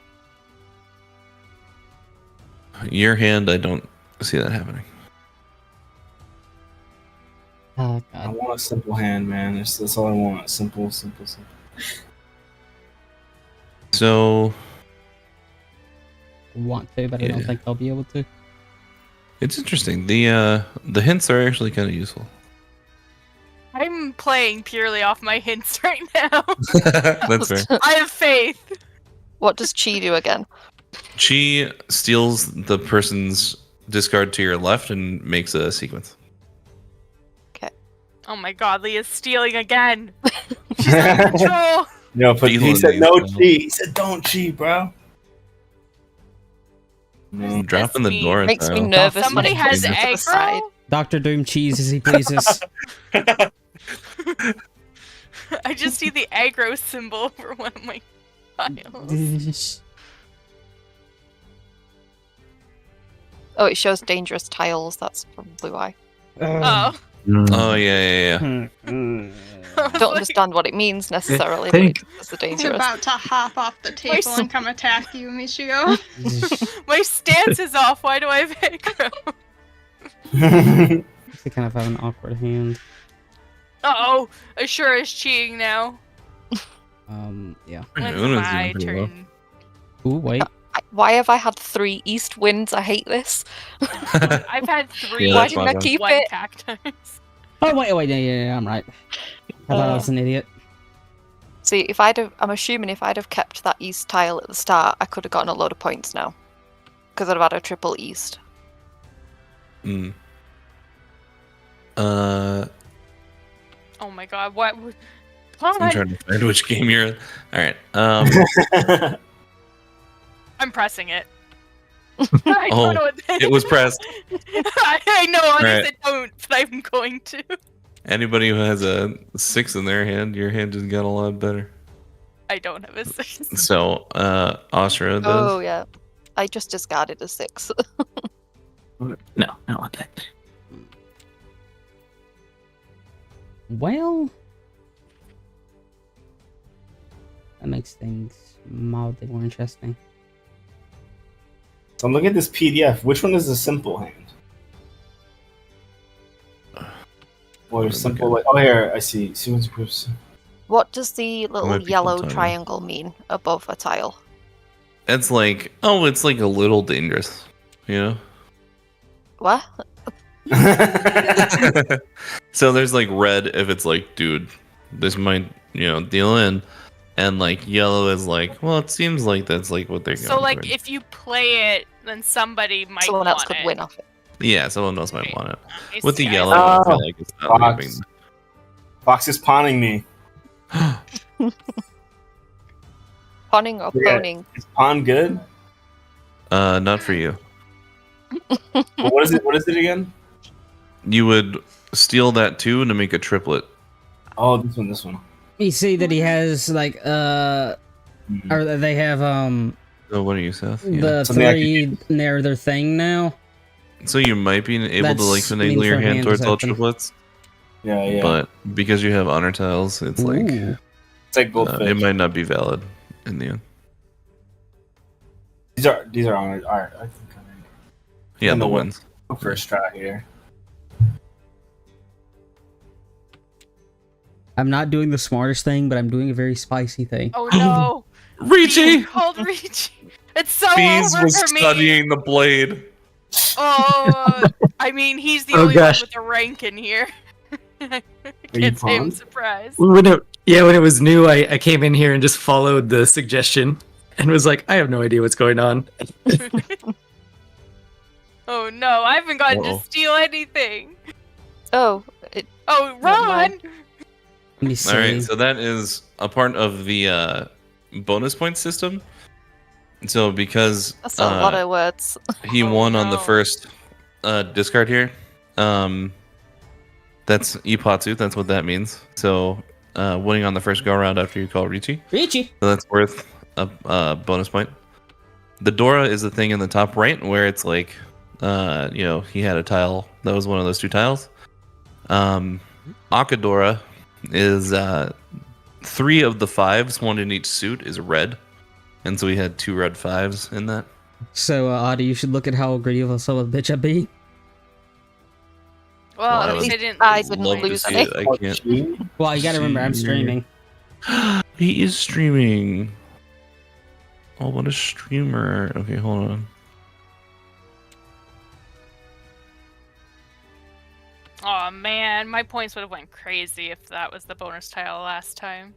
Your hand, I don't see that happening. Oh, I God. want a simple hand, man. That's all I want. Simple. So Want to, but I don't Yeah. think I'll be able to. it's interesting. The hints are actually kind of useful. I'm playing purely off my hints right now. That's fair. I have faith. What does Chi do again? Chi steals the person's discard to your left and makes a sequence. Oh my god, Leah's stealing again. She's out of control. No, but he Feeling said these, no bro. cheat. He said don't cheat, bro. No. Dropping the mean? door. Makes me tile. nervous. Somebody when it has comes to the side. aggro? Dr. Doom cheese as he pleases. I just see the aggro symbol for one of my tiles. Oh, it shows dangerous tiles. That's probably why. Oh. Oh yeah. Hmm. I was Don't like, understand what it means necessarily, think- but it's the He's dangerous. about to hop off the table and come attack you, Michio. my stance is off. Why do I have aggro? They kind of have an awkward hand. Uh-oh. Ashura is cheating now. Yeah. When's Una's my doing pretty well. turn? Ooh, wait. Why have I had 3 east winds? I hate this. I've had 3 Yeah, Why that's didn't I fine. keep one it? cactus. Oh, wait, yeah, I'm right. I thought I was an idiot. See, I'm assuming if I'd have kept that east tile at the start, I could have gotten a load of points now. Because I'd have had a triple east. Mm. Oh my god, what? Come I'm on! trying to find which game you're in. Alright. I'm pressing it. I don't know what it was pressed. I know, honestly, Alright. don't, but I'm going to. Anybody who has a 6 in their hand, your hand just got a lot better. I don't have a 6. So, Ashra does. Oh, yeah. I just discarded a 6. No, I don't want that. Well, that makes things mildly more interesting. So I'm looking at this PDF. Which one is the simple hand? Or simple like? Oh, here I see. Sequence groups. What does the might little be yellow sometime. triangle mean above a tile? It's like, it's like a little dangerous, you know? What? So there's like red if it's like, dude, this might, deal in. And like yellow is like, well, it seems like that's like what they're going So, like, for. if you play it, then somebody might Someone else want could it. win off it. Yeah, someone else might want it. I With the see, I yellow, see. I feel like it's not Fox. leaving. Fox is pawning me. Pawning or Yeah. poning? Is pawn good? Not for you. What is it? What is it again? You would steal that too to make a triplet. Oh, this one. This one. You see that he has like or they have So what are you, Seth? Yeah. the Something I 3 near their thing now. So you might be able to like That's finagle means your her hand hand towards is all open. triplets, Yeah. but because you have honor tiles, it's like Ooh. It's like goldfish. it might not be valid in the end. These are honored. All right, I think I'm Yeah, And the the wins. first try here. I'm not doing the smartest thing, but I'm doing a very spicy thing. Oh no! Riichi! Called Riichi! It's so Fees over was for me! studying the blade. Oh, I mean, he's the Oh, only gosh. one with a rank in here. I you can't say I'm pawned? surprised. When it was new, I came in here and just followed the suggestion and was like, I have no idea what's going on. Oh no, I haven't gotten Uh-oh. to steal anything. Oh, Oh, Never run! mind. Let me see. All right, so that is a part of the bonus point system. So because that's a lot of words. he Oh, won on the no. first discard here, that's Ipatsu. That's what that means. So winning on the first go around after you call Riichi. Riichi. So that's worth a bonus point. The Dora is the thing in the top right where it's like, he had a tile that was one of those 2 tiles. Akadora is 3 of the 5s, 1 in each suit, is red, and so we had 2 red 5s in that. So, Adi, you should look at how greedy of a son of a bitch I be. Well, I at least would I didn't I lose didn't Love to lose see any. it. I can't. Well, you gotta remember, I'm streaming. He is streaming. Oh, what a streamer. Okay, hold on. Oh man, my points would have went crazy if that was the bonus tile last time.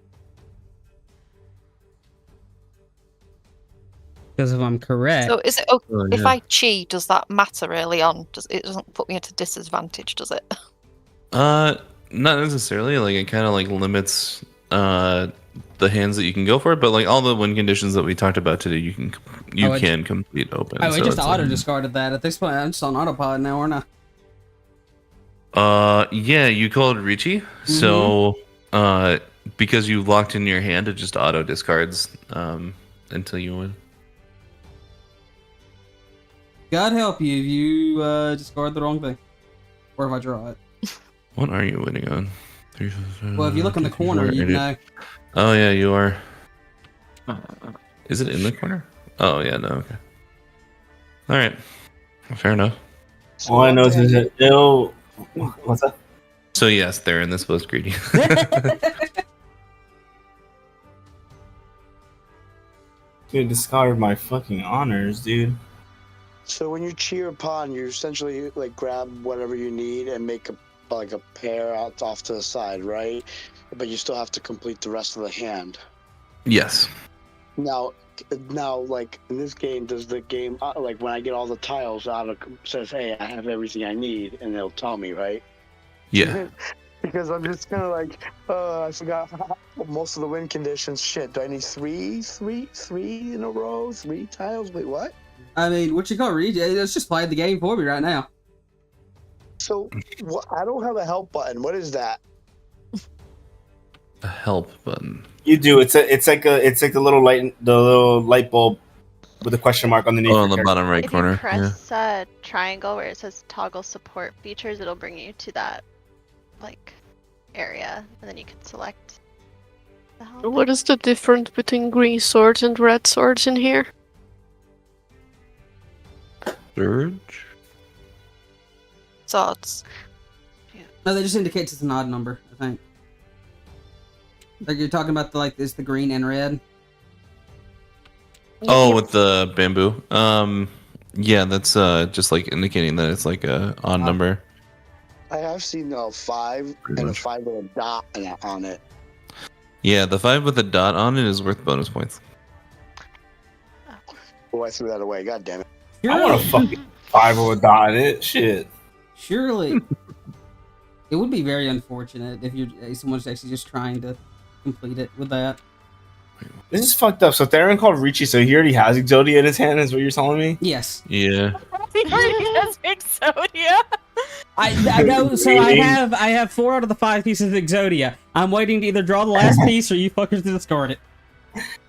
Because if I'm correct, So is it okay Oh, if yeah. I chi? Does that matter early on? It doesn't put me at a disadvantage, does it? Not necessarily. Like, it kind of like limits the hands that you can go for, but like all the win conditions that we talked about today, you can complete open. I so just it's, like- auto discarded that. At this point, I'm just on autopilot now, aren't I? Yeah, you called Riichi, so because you locked in your hand, it just auto discards until you win. God help you if you discard the wrong thing, or if I draw it. What are you winning on? Well, if you look in the corner, you know. Oh yeah, you are. Is it in the corner? Oh yeah, no, okay. All right, fair enough. All I know is that ill. What's that? So yes, they're in this post greedy. gonna discard my fucking honors, dude. So when you cheer upon, you essentially like grab whatever you need and make a pair out off to the side, right? But you still have to complete the rest of the hand. Yes. Now, like in this game, does the game like when I get all the tiles out of says, "Hey, I have everything I need," and they'll tell me, right? Yeah. Because I'm just kind of like, I forgot most of the win conditions. Shit, do I need three in a row? 3 tiles? Wait, what? I mean, what you call Riichi? It's just playing the game for me right now. So, I don't have a help button. What is that? A help button. You do. It's like a little light bulb with a question mark underneath. Oh, on the bottom right If corner. you press triangle where it says toggle support features, it'll bring you to that like area, and then you can select the help. What is the difference between green swords and red swords in here? Surge? Swords. No, that just indicates it's an odd number, I think. Like you're talking about is the green and red? Oh, with the bamboo. Yeah, that's just like indicating that it's like a odd number. I have seen a 5 and a 5 with a dot on it. Yeah, the 5 with a dot on it is worth bonus points. Oh, I threw that away. God damn it. I want a fucking 5 with a dot on it. Shit. Surely. It would be very unfortunate if someone's actually just trying to complete it with that. This is fucked up. So Theron called Riichi, so he already has Exodia in his hand, is what you're telling me? Yes. Yeah. He already has Exodia. I know, so I have 4 out of the 5 pieces of Exodia. I'm waiting to either draw the last piece or you fuckers to discard it.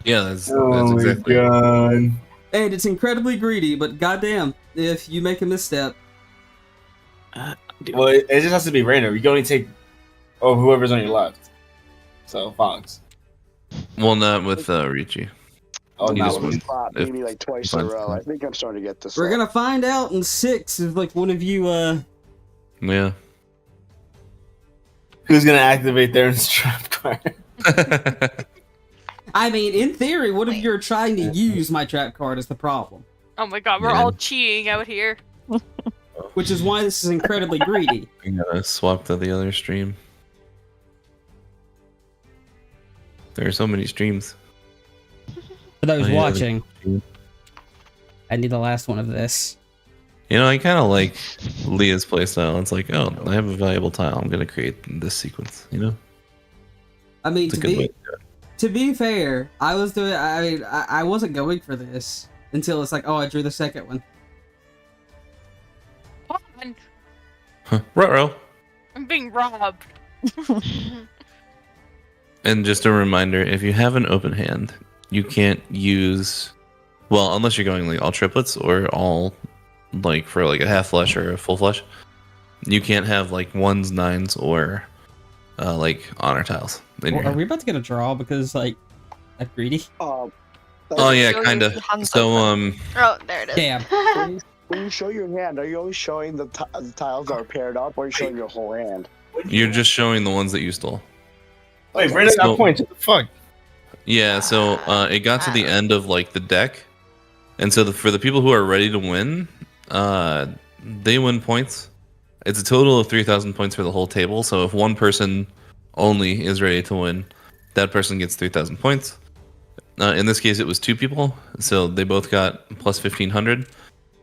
Yeah, that's Oh exactly. my god. And it's incredibly greedy, but goddamn, if you make a misstep. Well, it just has to be random. You can only take whoever's on your left. So Fox. Well, not with Riichi. Oh, He not just with wins. Maybe like twice in a row. I think I'm starting to get this. We're gonna find out in 6 if one of you Yeah. Who's gonna activate Theron's trap card? I mean, in theory, what if you're trying to use my trap card is the problem. Oh my god, we're all cheating out here. Which is why this is incredibly greedy. I gotta swap to the other stream. There are so many streams. For those Oh, yeah, watching, I need the last one of this. You know, I kind of like Leah's playstyle. It's like, oh, I have a valuable tile. I'm gonna create this sequence. You know. I mean, It's a good way to do it. to be fair, I wasn't going for this until it's like, oh, I drew the second one. Ruh-roh. I'm being robbed. And just a reminder, if you have an open hand, you can't use, well, unless you're going like all triplets or all like for like a half flush or a full flush, you can't have like ones, nines, or like honor tiles. In your Are hand. we about to get a draw because like that's greedy? Oh yeah, kind of. So Oh, there it is. Damn. When you show your hand, are you only showing the tiles that are paired up, or are you showing your whole hand? you're just showing the ones that you stole. Wait, Brandon got points. What the fuck? Yeah, so it got to the end of like the deck, and so for the people who are ready to win, they win points. It's a total of 3,000 points for the whole table. So if one person only is ready to win, that person gets 3,000 points. In this case, it was 2 people, so they both got plus 1,500.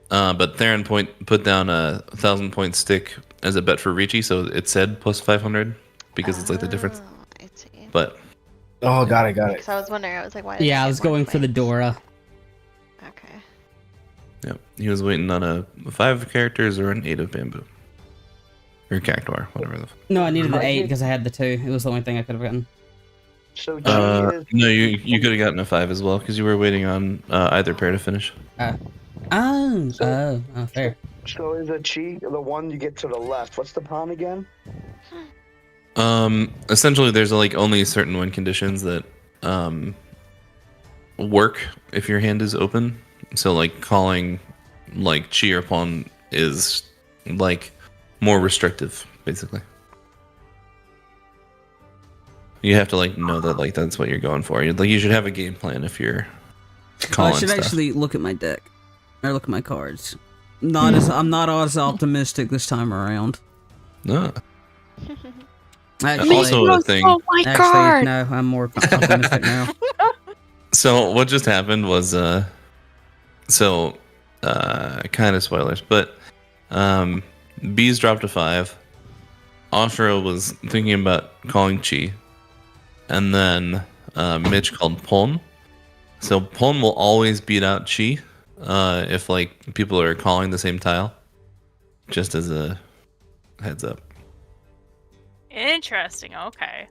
But Theron put down a 1,000 point stick as a bet for Riichi, so it said plus 500 because it's like the difference. I see. But Oh, got it. Because I was wondering, I was like, why? did Yeah, I get was more going for the points? Dora. Okay. yeah, he was waiting on a 5 of characters or an 8 of bamboo. Or cactuar, whatever the No, I needed the 8 because I had the 2. It was the only thing I could have gotten. So No, you could have gotten a 5 as well because you were waiting on either pair to finish. Fair. So is a cheat the one you get to the left? What's the pawn again? Essentially, there's like only certain win conditions that work if your hand is open. So like calling like chi or pawn is like more restrictive, basically. You have to like know that like that's what you're going for. Like you should have a game plan if you're calling should stuff. actually look at my deck. Or look at my cards. I'm not as optimistic this time around. No. Actually, Also a thing. Oh my actually, god! no, I'm more optimistic now. So what just happened was kind of spoilers, but Bees dropped a 5. Ashura was thinking about calling Chi, and then Mitch called Pon. So Pon will always beat out Chi if like people are calling the same tile. Just as a heads up. Interesting. Okay.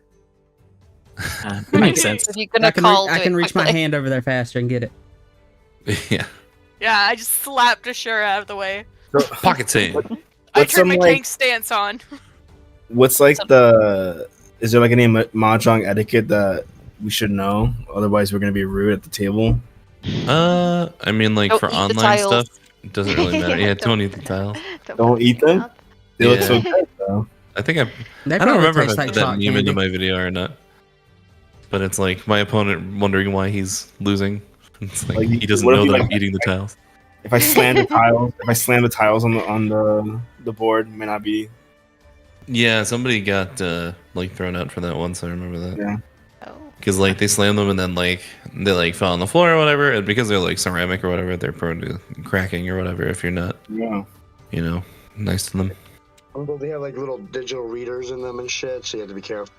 Makes sense. If you're gonna I can reach my hand over there faster and get it. Yeah. Yeah, I just slapped Ashura out of the way. Pocket save. I What's turned my some, like- tank stance on. What's like the? Is there like any mahjong etiquette that we should know? Otherwise, we're gonna be rude at the table. I mean, like Don't for eat the online tiles. stuff, it doesn't really matter. Yeah, don't eat the tile. Don't eat them. They look Yeah. so good though. I think I They don't probably remember if taste I like put that chalk meme into candy. my video or not. But it's like my opponent wondering why he's losing. It's like he doesn't what if know you, that like, I'm eating the tiles. If I slam the tiles on the board, it may not be. Yeah, somebody got like thrown out for that once. I remember that. Yeah. Because like they slammed them and then like they like fell on the floor or whatever, and because they're like ceramic or whatever, they're prone to cracking or whatever if you're not, Yeah. you know, nice to them. Although they have like little digital readers in them and shit, so you have to be careful.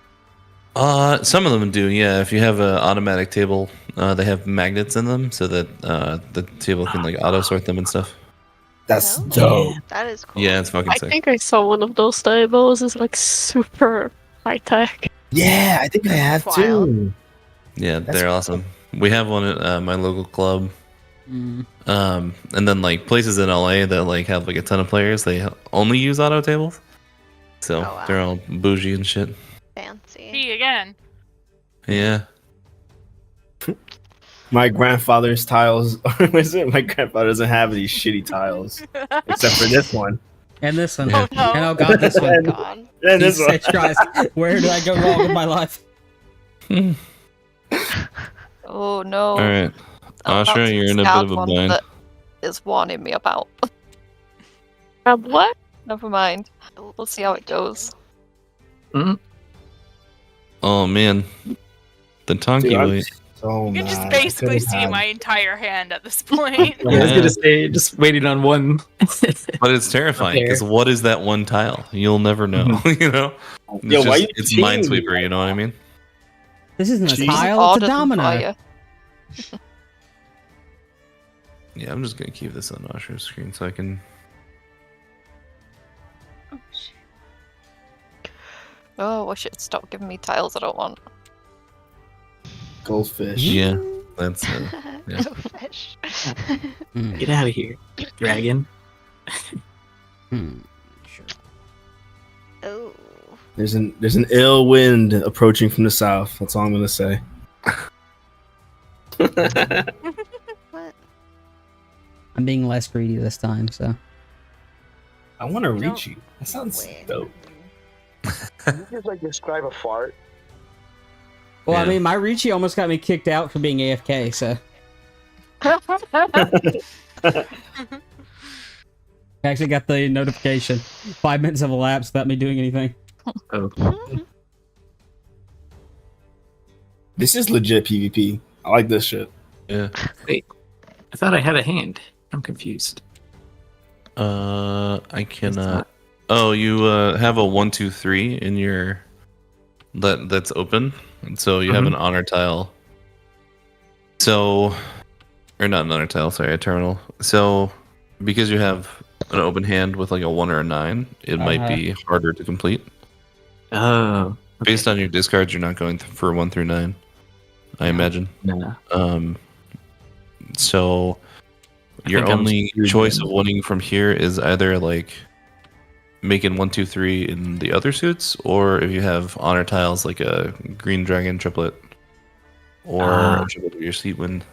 Some of them do, yeah. If you have an automatic table, they have magnets in them so that the table can like auto sort them and stuff. That's dope. That is cool. Yeah, it's fucking I sick. think I saw one of those tables. It's like super high tech. Yeah, I think I have too. Yeah, That's they're cool. awesome. We have one at my local club. Mm. And then like places in LA that like have like a ton of players, they only use auto tables. So wow. they're all bougie and shit. Fancy. Me again. Yeah. My grandfather's tiles. My grandfather doesn't have these shitty tiles, except for this one. And this one. Yeah. Oh, no. And oh god, this one. God. And this one. Jesus Christ. Where did I go wrong with my life? Oh no. Alright. That's Ashura, the you're in a bit scarred of a one bind. that is warning me about. What? Never mind. We'll see how it goes. Oh man. The Tonki Dude, I'm weight. so You can just mad. basically I could've see had- my entire hand at this point. I was Yeah. gonna say, just waiting on one. But it's terrifying Fair. because what is that one tile? You'll never know. You know? It's, Yo, why just, you it's cheating? Minesweeper, you know what I mean? This isn't a Jeez. tile, it's a Harder than domino. fire. Yeah, I'm just gonna keep this on Ashura's screen so I can. Oh, wish it'd stop giving me tiles I don't want. Goldfish. Yeah, that's yeah. No fish. Mm. Get out of here, dragon. Sure. Oh. There's an ill wind approaching from the south. That's all I'm gonna say. What? I'm being less greedy this time, so. I want to reach you. That sounds Wait. dope. Can you just like describe a fart? Well, I Yeah. mean, my Riichi almost got me kicked out for being AFK, so. I actually got the notification. 5 minutes have elapsed without me doing anything. Oh, This is legit PvP. I like this shit. Yeah. wait. I thought I had a hand. I'm confused. I cannot. Oh, you have a 1, 2, 3 in your that's open, and so you have an honor tile. So, or not an honor tile. Sorry, a terminal. So, because you have an open hand with like a 1 or a 9, it might be harder to complete. Oh, Based on your discards, you're not going for 1 through 9. I imagine. no. So your think I'm only screwed choice then. of winning from here is either like making 1, 2, 3 in the other suits, or if you have honor tiles like a green dragon triplet, or a triplet of your seat wind.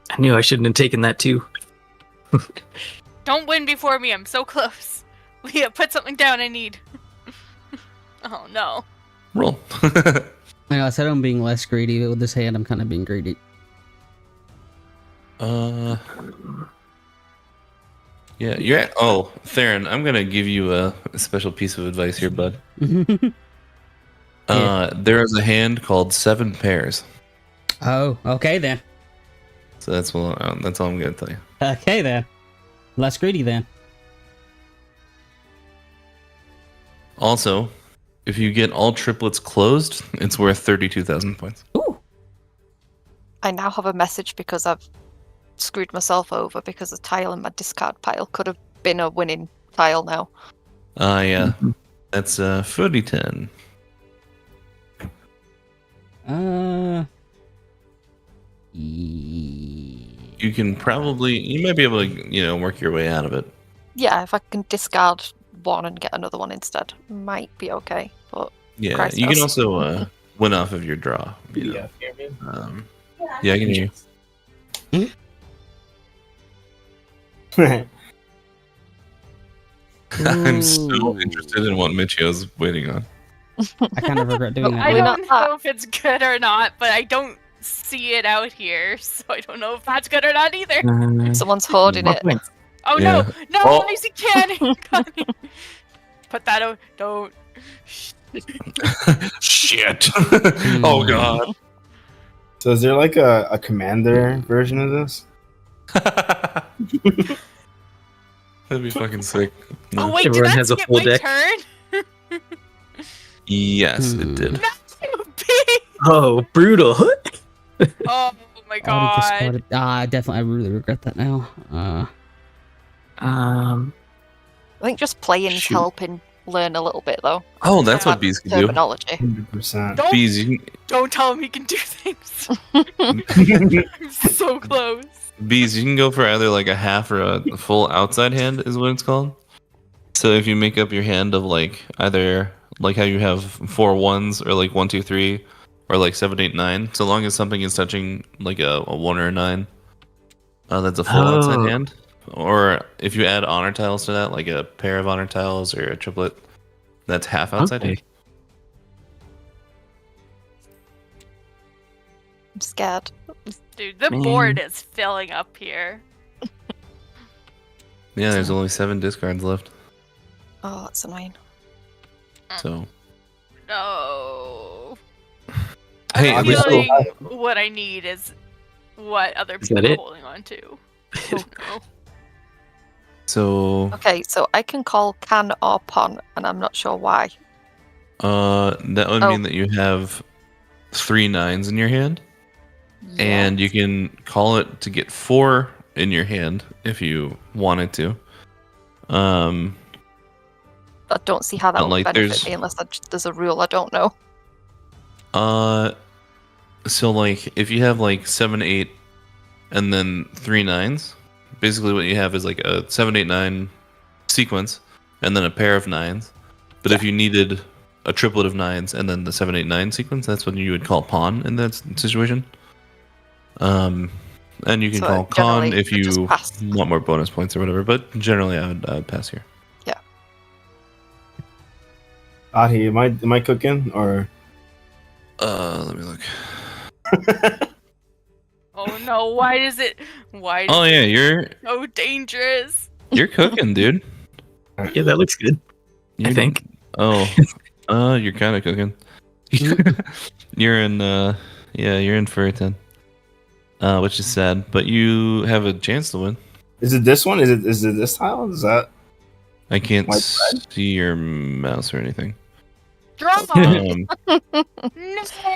I knew I shouldn't have taken that too. Don't win before me. I'm so close. Leah, put something down. I need. Oh no. Roll. I know I said I'm being less greedy, but with this hand, I'm kind of being greedy. Yeah, you're at, oh, Theron, I'm gonna give you a special piece of advice here, bud. There is a hand called 7 pairs. Oh, okay then. So that's all I'm gonna tell you. Okay then. Less greedy then. Also, if you get all triplets closed, it's worth 32,000 points. Ooh. I now have a message because I've screwed myself over because the tile in my discard pile could have been a winning tile now. Yeah. That's 4010. You can probably, you might be able to, work your way out of it. Yeah, if I can discard one and get another one instead, might be okay. But Yeah, Christ you can knows. also win off of your draw. Yeah, I can hear you. I'm so interested in what Michio's waiting on. I kind of regret doing that. I now. don't know if it's good or not, but I don't see it out here, so I don't know if that's good or not either. Someone's hoarding it. Oh Yeah. no! Oh. Easy cannon! Put that out. Don't. Shit. Oh god. So is there like a commander version of this? That'd be fucking sick. Oh wait, Everyone did that has a skip full my deck. turn? Yes, it did. Oh, brutal. Oh my Already god. discarded. Definitely. I really regret that now. I think just playing's Shoot. helping learn a little bit though. Oh, that's what bees can do. Terminology. 100%. Bees, you can, Don't tell him he can do things. I'm so close. Bees, you can go for either like a half or a full outside hand, is what it's called. So if you make up your hand of like either like how you have 4 1s or like 1 2 3 or like 7 8 9, so long as something is touching like a 1 or a 9, that's a full outside hand. Or if you add honor tiles to that, like a pair of honor tiles or a triplet, that's half outside hand. I'm scared. Dude, the board is filling up here. Yeah, there's only 7 discards left. Oh, that's annoying. So No. hey, I'm we still feeling what I need is what other Is people that are it? holding on to. I don't know. so Okay, so I can call can or pon, and I'm not sure why. that would mean that you have 3 9s in your hand. And you can call it to get 4 in your hand if you wanted to. I don't see how that But, would like, benefit there's- me unless there's a rule I don't know. So like if you have like 7 8 and then 3 9s, basically what you have is like a 7 8 9 sequence and then a pair of 9s. But if you needed a triplet of 9s and then the 7 8 9 sequence, that's what you would call pawn in that situation. And you can So call con generally, if you just you pass. want more bonus points or whatever. But generally, I would pass here. Ahi, am I cooking or? Let me look. Oh no, why is it Oh yeah, you're so dangerous? cooking, dude. Yeah, that looks good. I think. Oh, you're kind of cooking. You're in you're in for a 10. Which is sad, but you have a chance to win. Is it this one? Is it this tile? Is that? I can't White see your mouse or anything. Draw! Um, No. yeah,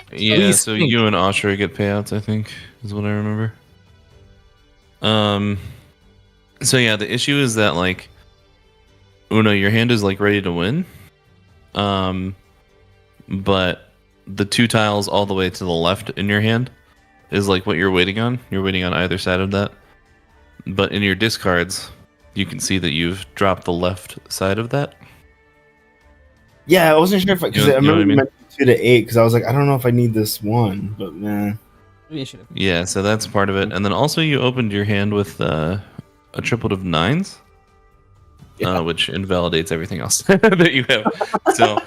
Please so think. you and Ashra get payouts, I think, is what I remember. So yeah, the issue is that like Uno, your hand is like ready to win. But the 2 tiles all the way to the left in your hand is like what you're waiting on. You're waiting on either side of that. But in your discards, you can see that you've dropped the left side of that. Yeah, I wasn't sure if because You know I remember what I you mean? meant 2 to 8 because I was like, I don't know if I need this one, but man. Yeah, so that's part of it. And then also you opened your hand with a triplet of 9s, which invalidates everything else that you have. So,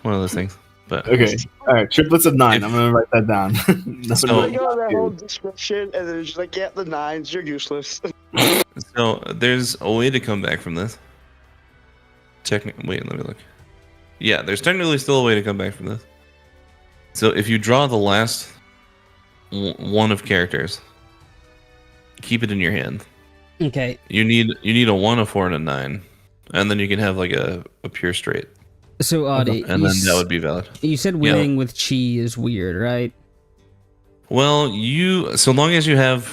one of those things. But Okay. All right. Triplets of 9. If- I'm gonna write that down. So- They go their whole description, and then it's just like, yeah, the 9s, you're useless. So there's a way to come back from this. Wait, let me look. Yeah, there's technically still a way to come back from this. So if you draw the last one of characters, keep it in your hand. Okay. You need a 1, a 4, and a 9, and then you can have like a pure straight, So, Audie, and then that would be valid. you said winning with chi is weird, right? Well, so long as you have,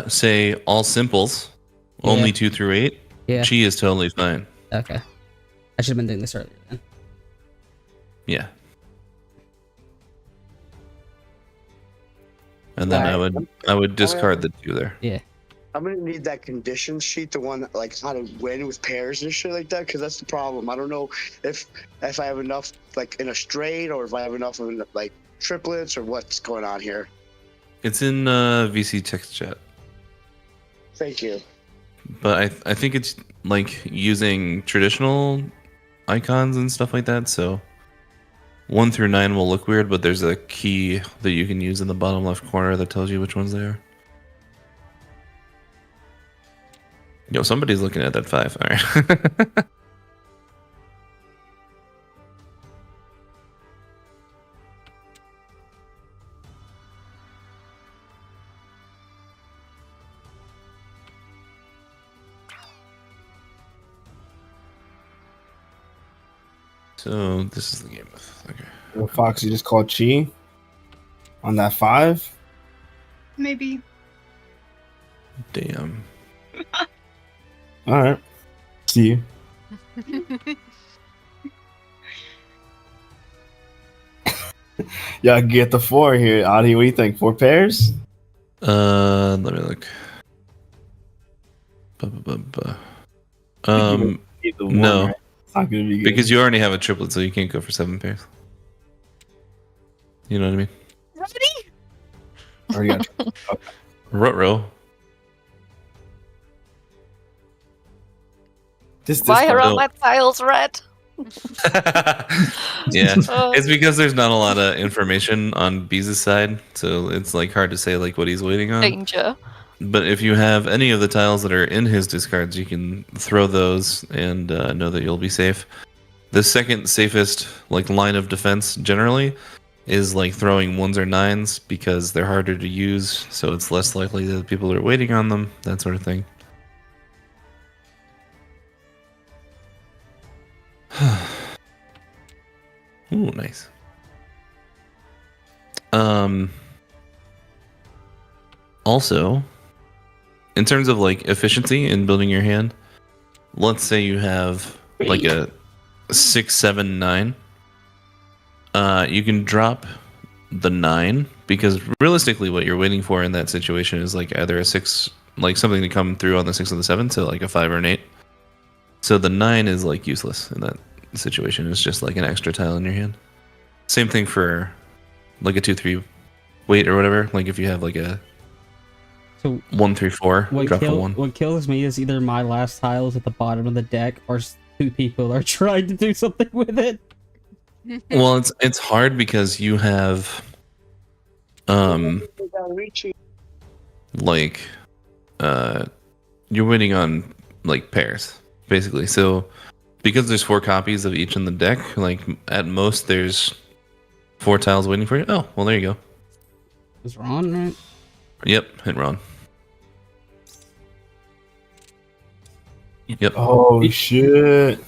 say, all simples, only 2 through 8, Yeah. chi is totally fine. Okay. I should have been doing this earlier then. Yeah. And then I would discard the 2 there. Yeah. I'm gonna need that condition sheet, the one that, like, how to win with pairs and shit like that, because that's the problem. I don't know if I have enough, like, in a straight, or if I have enough in, like, triplets, or what's going on here. It's in VC text chat. Thank you. But I think it's like using traditional icons and stuff like that. So 1 through 9 will look weird, but there's a key that you can use in the bottom left corner that tells you which ones they are. Yo, somebody's looking at that 5. All right. So this is the game. Okay. Well, Fox, you just called chi on that 5. Maybe. Damn. All right. See you. Yeah, I can get the 4 here. Adi, what do you think? 4 pairs? Let me look. Either one, No, right? It's not gonna be good. because you already have a triplet, so you can't go for 7 pairs. You know what I mean? Already got Ruh-roh. Why are all no. my tiles red? Yeah, Oh. it's because there's not a lot of information on Bees' side, so it's like hard to say like what he's waiting on. Danger. But if you have any of the tiles that are in his discards, you can throw those and know that you'll be safe. The second safest like line of defense generally is like throwing 1s or 9s because they're harder to use, so it's less likely that people are waiting on them, that sort of thing. Ooh, nice. Also, in terms of like efficiency in building your hand, let's say you have like a 6, 7, 9. You can drop the 9 because realistically, what you're waiting for in that situation is like either a 6, like something to come through on the 6 or the 7, so like a 5 or an 8. So the 9 is like useless in that situation. It's just like an extra tile in your hand. Same thing for like a 2, 3 weight or whatever. Like if you have like a 1, 3, 4, drop a 1. What kills me is either my last tiles at the bottom of the deck or 2 people are trying to do something with it. Well, it's hard because you have Riichi. like you're waiting on like pairs basically. So because there's 4 copies of each in the deck, like at most there's 4 tiles waiting for you. Oh, well there you go. It's Ron, right? Yep, hit Ron. Yep. Oh shit!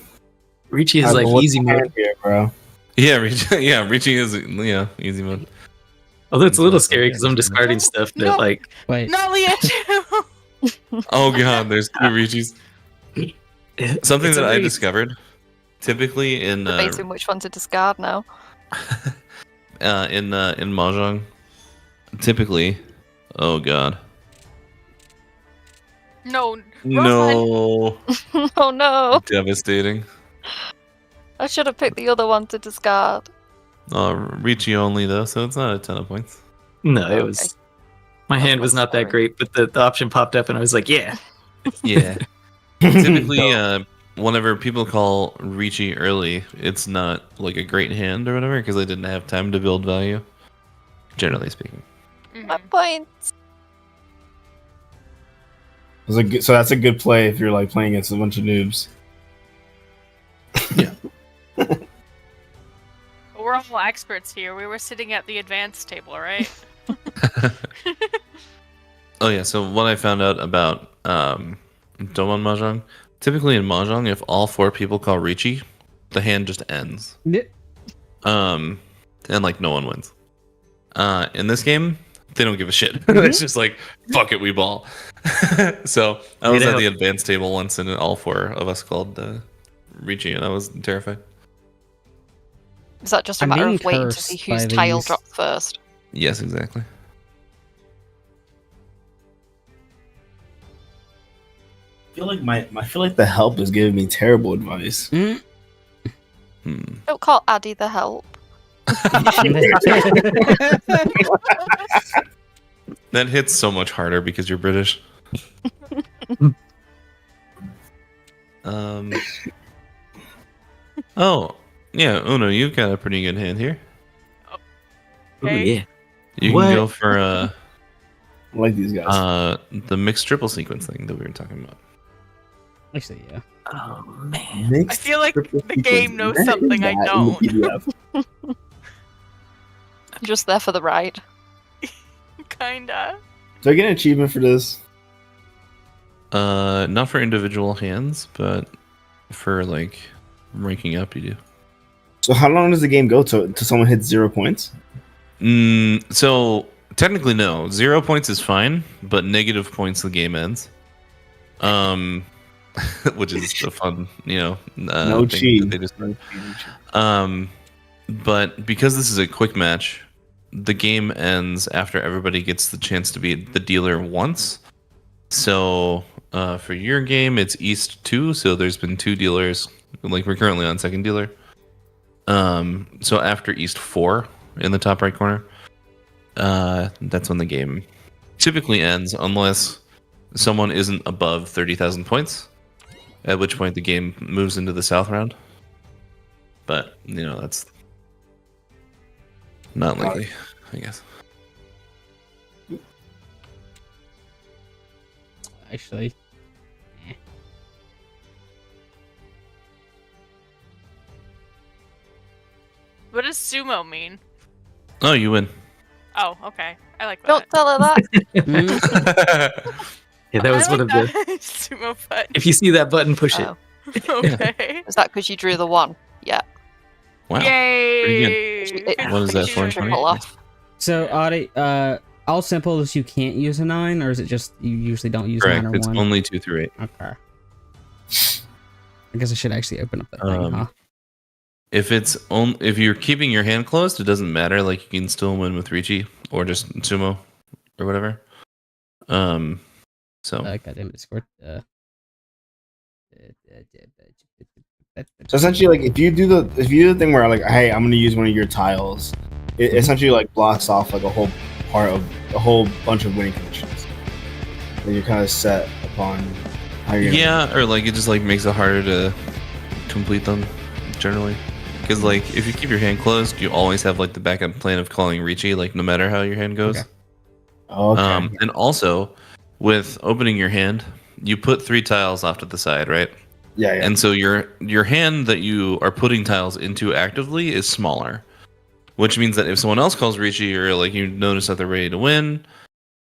Riichi is like easy mode. Here, bro. Yeah, Riichi is easy mode. Although it's a little scary because I'm discarding stuff that like. Wait. Not Leah too. Oh god, there's 2 Riichis. Something It's that I amazing. discovered, typically in Debating which one to discard now. in Mahjong, typically, oh god, No. Run. no, Oh no! devastating. I should have picked the other one to discard. Riichi only though, so it's not a ton of points. No, it Okay. was. My hand was not that great, but the option popped up and I was like, yeah. Yeah. Typically, whenever people call Riichi early, it's not like a great hand or whatever because they didn't have time to build value. Generally speaking. My point. So that's a good play if you're like playing against a bunch of noobs. Yeah. We're all experts here. We were sitting at the advanced table, right? Oh yeah, so what I found out about Doman Mahjong, typically in Mahjong, if all 4 people call Riichi, the hand just ends. Yeah. And like no one wins. In this game, they don't give a shit. It's just like, fuck it, we ball. So I was at the advanced table once and all 4 of us called Riichi and I was terrified. Is that just a matter of waiting to see whose tile drops first? Yes, exactly. I feel like the help is giving me terrible advice. Don't call Addy the help. That hits so much harder because you're British. Oh, yeah, Uno, you've got a pretty good hand here. Okay. Ooh, yeah. You can go for I like these guys. the mixed triple sequence thing that we were talking about. Actually, yeah. Oh man. I feel like the game knows something I don't. Just there for the ride. Kinda. Do I get an achievement for this? Not for individual hands, but for like ranking up, you do. So how long does the game go to someone hits 0 points? So technically no. 0 points is fine, but negative points the game ends. Which is a fun, no cheat. But because this is a quick match, the game ends after everybody gets the chance to be the dealer once. So for your game, it's East 2, so there's been 2 dealers. Like we're currently on second dealer. So after East 4 in the top right corner, that's when the game typically ends, unless someone isn't above 30,000 points, at which point the game moves into the south round. But, that's not likely, I guess. Actually. What does sumo mean? Oh, you win. Oh, okay. I like that. Don't tell her that. Yeah, that was I one like of the. that. Sumo button. If you see that button, push Oh. Okay. Is that because you drew the 1? Yeah. Wow. Yay! What is that for? Triple off. So, Audie, all simples you can't use a 9, or is it just you usually don't use Correct. 9 or It's 1? only 2 through 8. Okay. I guess I should actually open up that thing, huh? If you're keeping your hand closed, it doesn't matter. Like you can still win with Riichi or just sumo or whatever. So goddamn Discord. So essentially, like if you do the thing where like, hey, I'm gonna use one of your tiles, it essentially like blocks off like a whole bunch of winning conditions. And you're kind of set upon how you're. Or like it just like makes it harder to complete them generally. Because like if you keep your hand closed, you always have like the backup plan of calling Riichi, like no matter how your hand goes. Okay. Okay. And also with opening your hand, you put 3 tiles off to the side, right? Yeah. And so your hand that you are putting tiles into actively is smaller, which means that if someone else calls Riichi or like you notice that they're ready to win,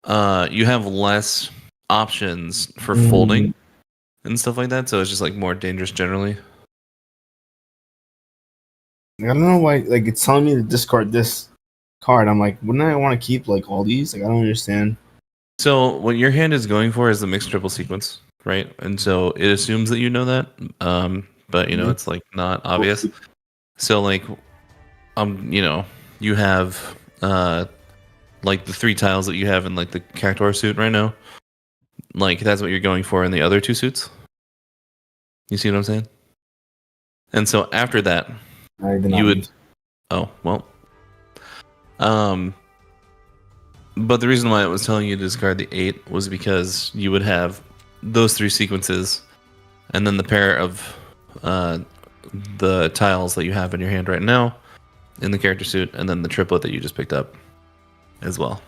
you have less options for folding and stuff like that. So it's just like more dangerous generally. I don't know why. Like it's telling me to discard this card. I'm like, wouldn't I want to keep like all these? Like I don't understand. So what your hand is going for is the mixed triple sequence, right? And so it assumes that you know that, but it's like not obvious. So like, you have like the 3 tiles that you have in like the Cactuar suit right now. Like that's what you're going for in the other 2 suits. You see what I'm saying? And so after that, you would. Oh well. But the reason why it was telling you to discard the 8 was because you would have those 3 sequences, and then the pair of the tiles that you have in your hand right now in the character suit, and then the triplet that you just picked up as well.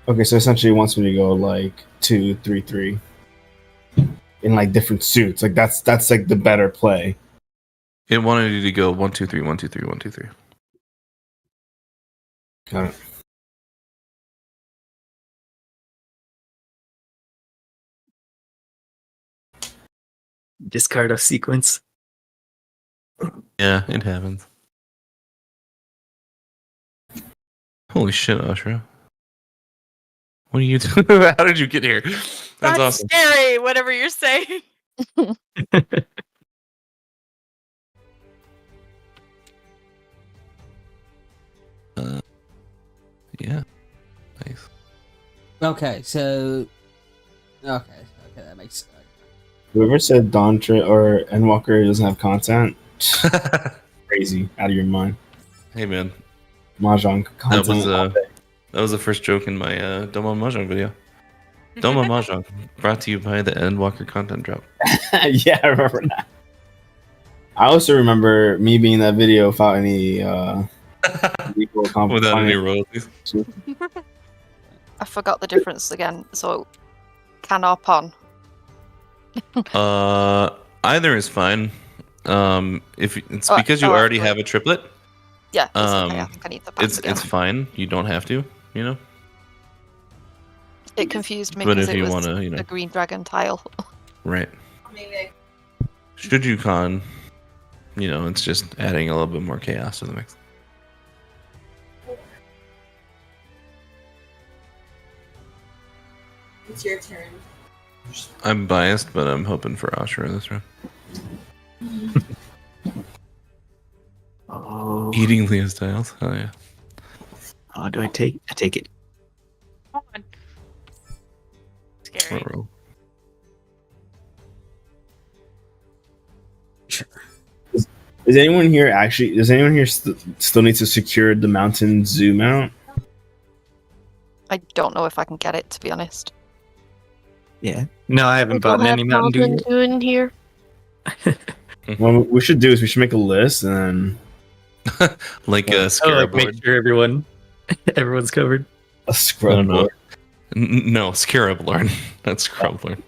Okay, so essentially it wants me to go like 2, 3, 3 in like different suits. Like that's like the better play. It wanted you to go 1, 2, 3, 1, 2, 3, 1, 2, 3. Got it. Discard a sequence. Yeah, it happens. Holy shit, Ashra. What are you doing? How did you get here? That's awesome. Scary, whatever you're saying. Yeah. Nice. Okay, so that makes sense. Whoever said Dawntra or Endwalker doesn't have content, crazy, out of your mind. Hey man, Mahjong content. That was the first joke in my Doman Mahjong video. Doman Mahjong, brought to you by the Endwalker content drop. Yeah, I remember that. I also remember me being in that video without any without any royalties. I forgot the difference again. So, can or pon? Either is fine. If it's because you already have a triplet. Yeah. It's okay. I think I need the pass again. It's fine. You don't have to. You know. It confused me But because if it you was wanna, you know, a green dragon tile. Right. Should you con, you know, it's just adding a little bit more chaos to the mix. It's your turn. I'm biased, but I'm hoping for Ashura this round. Oh. Eating Leah's tiles? Oh yeah. Oh, do I take? I take it. Come on. Scary. Uh-oh. Is anyone here actually? Does anyone here still need to secure the mountain zoo mount? I don't know if I can get it, to be honest. Yeah. No, I haven't bought any Mountain Dew. In here. What we should do is we should make a list and then like a scarab board. Make sure everyone's covered. A scrub board. No, scarab lord. That's scrub lord.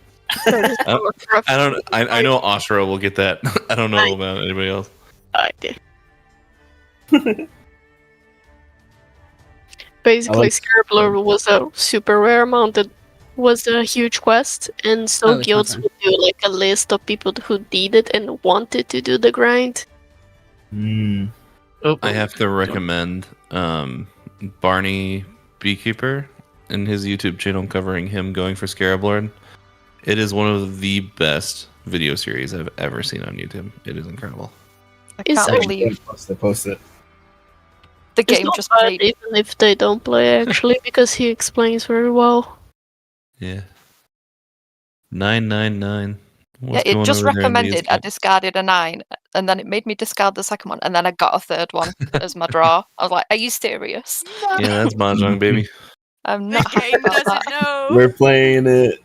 I know Ashura will get that. I don't know about anybody else. I did. Basically, Scarab Lord was a super rare mount that was a huge quest, and so guilds would do like a list of people who did it and wanted to do the grind. I have to recommend Barney Beekeeper and his YouTube channel covering him going for Scarab Lord. It is one of the best video series I've ever seen on YouTube. It is incredible. I can't believe post it. The game not just bad made. even if they don't play actually, because he explains very well. Yeah. 999. Yeah, it just recommended I discarded a 9, and then it made me discard the second one, and then I got a third one as my draw. I was like, "Are you serious?" Yeah, that's Mahjong, baby. I'm not happy about that. We're playing it.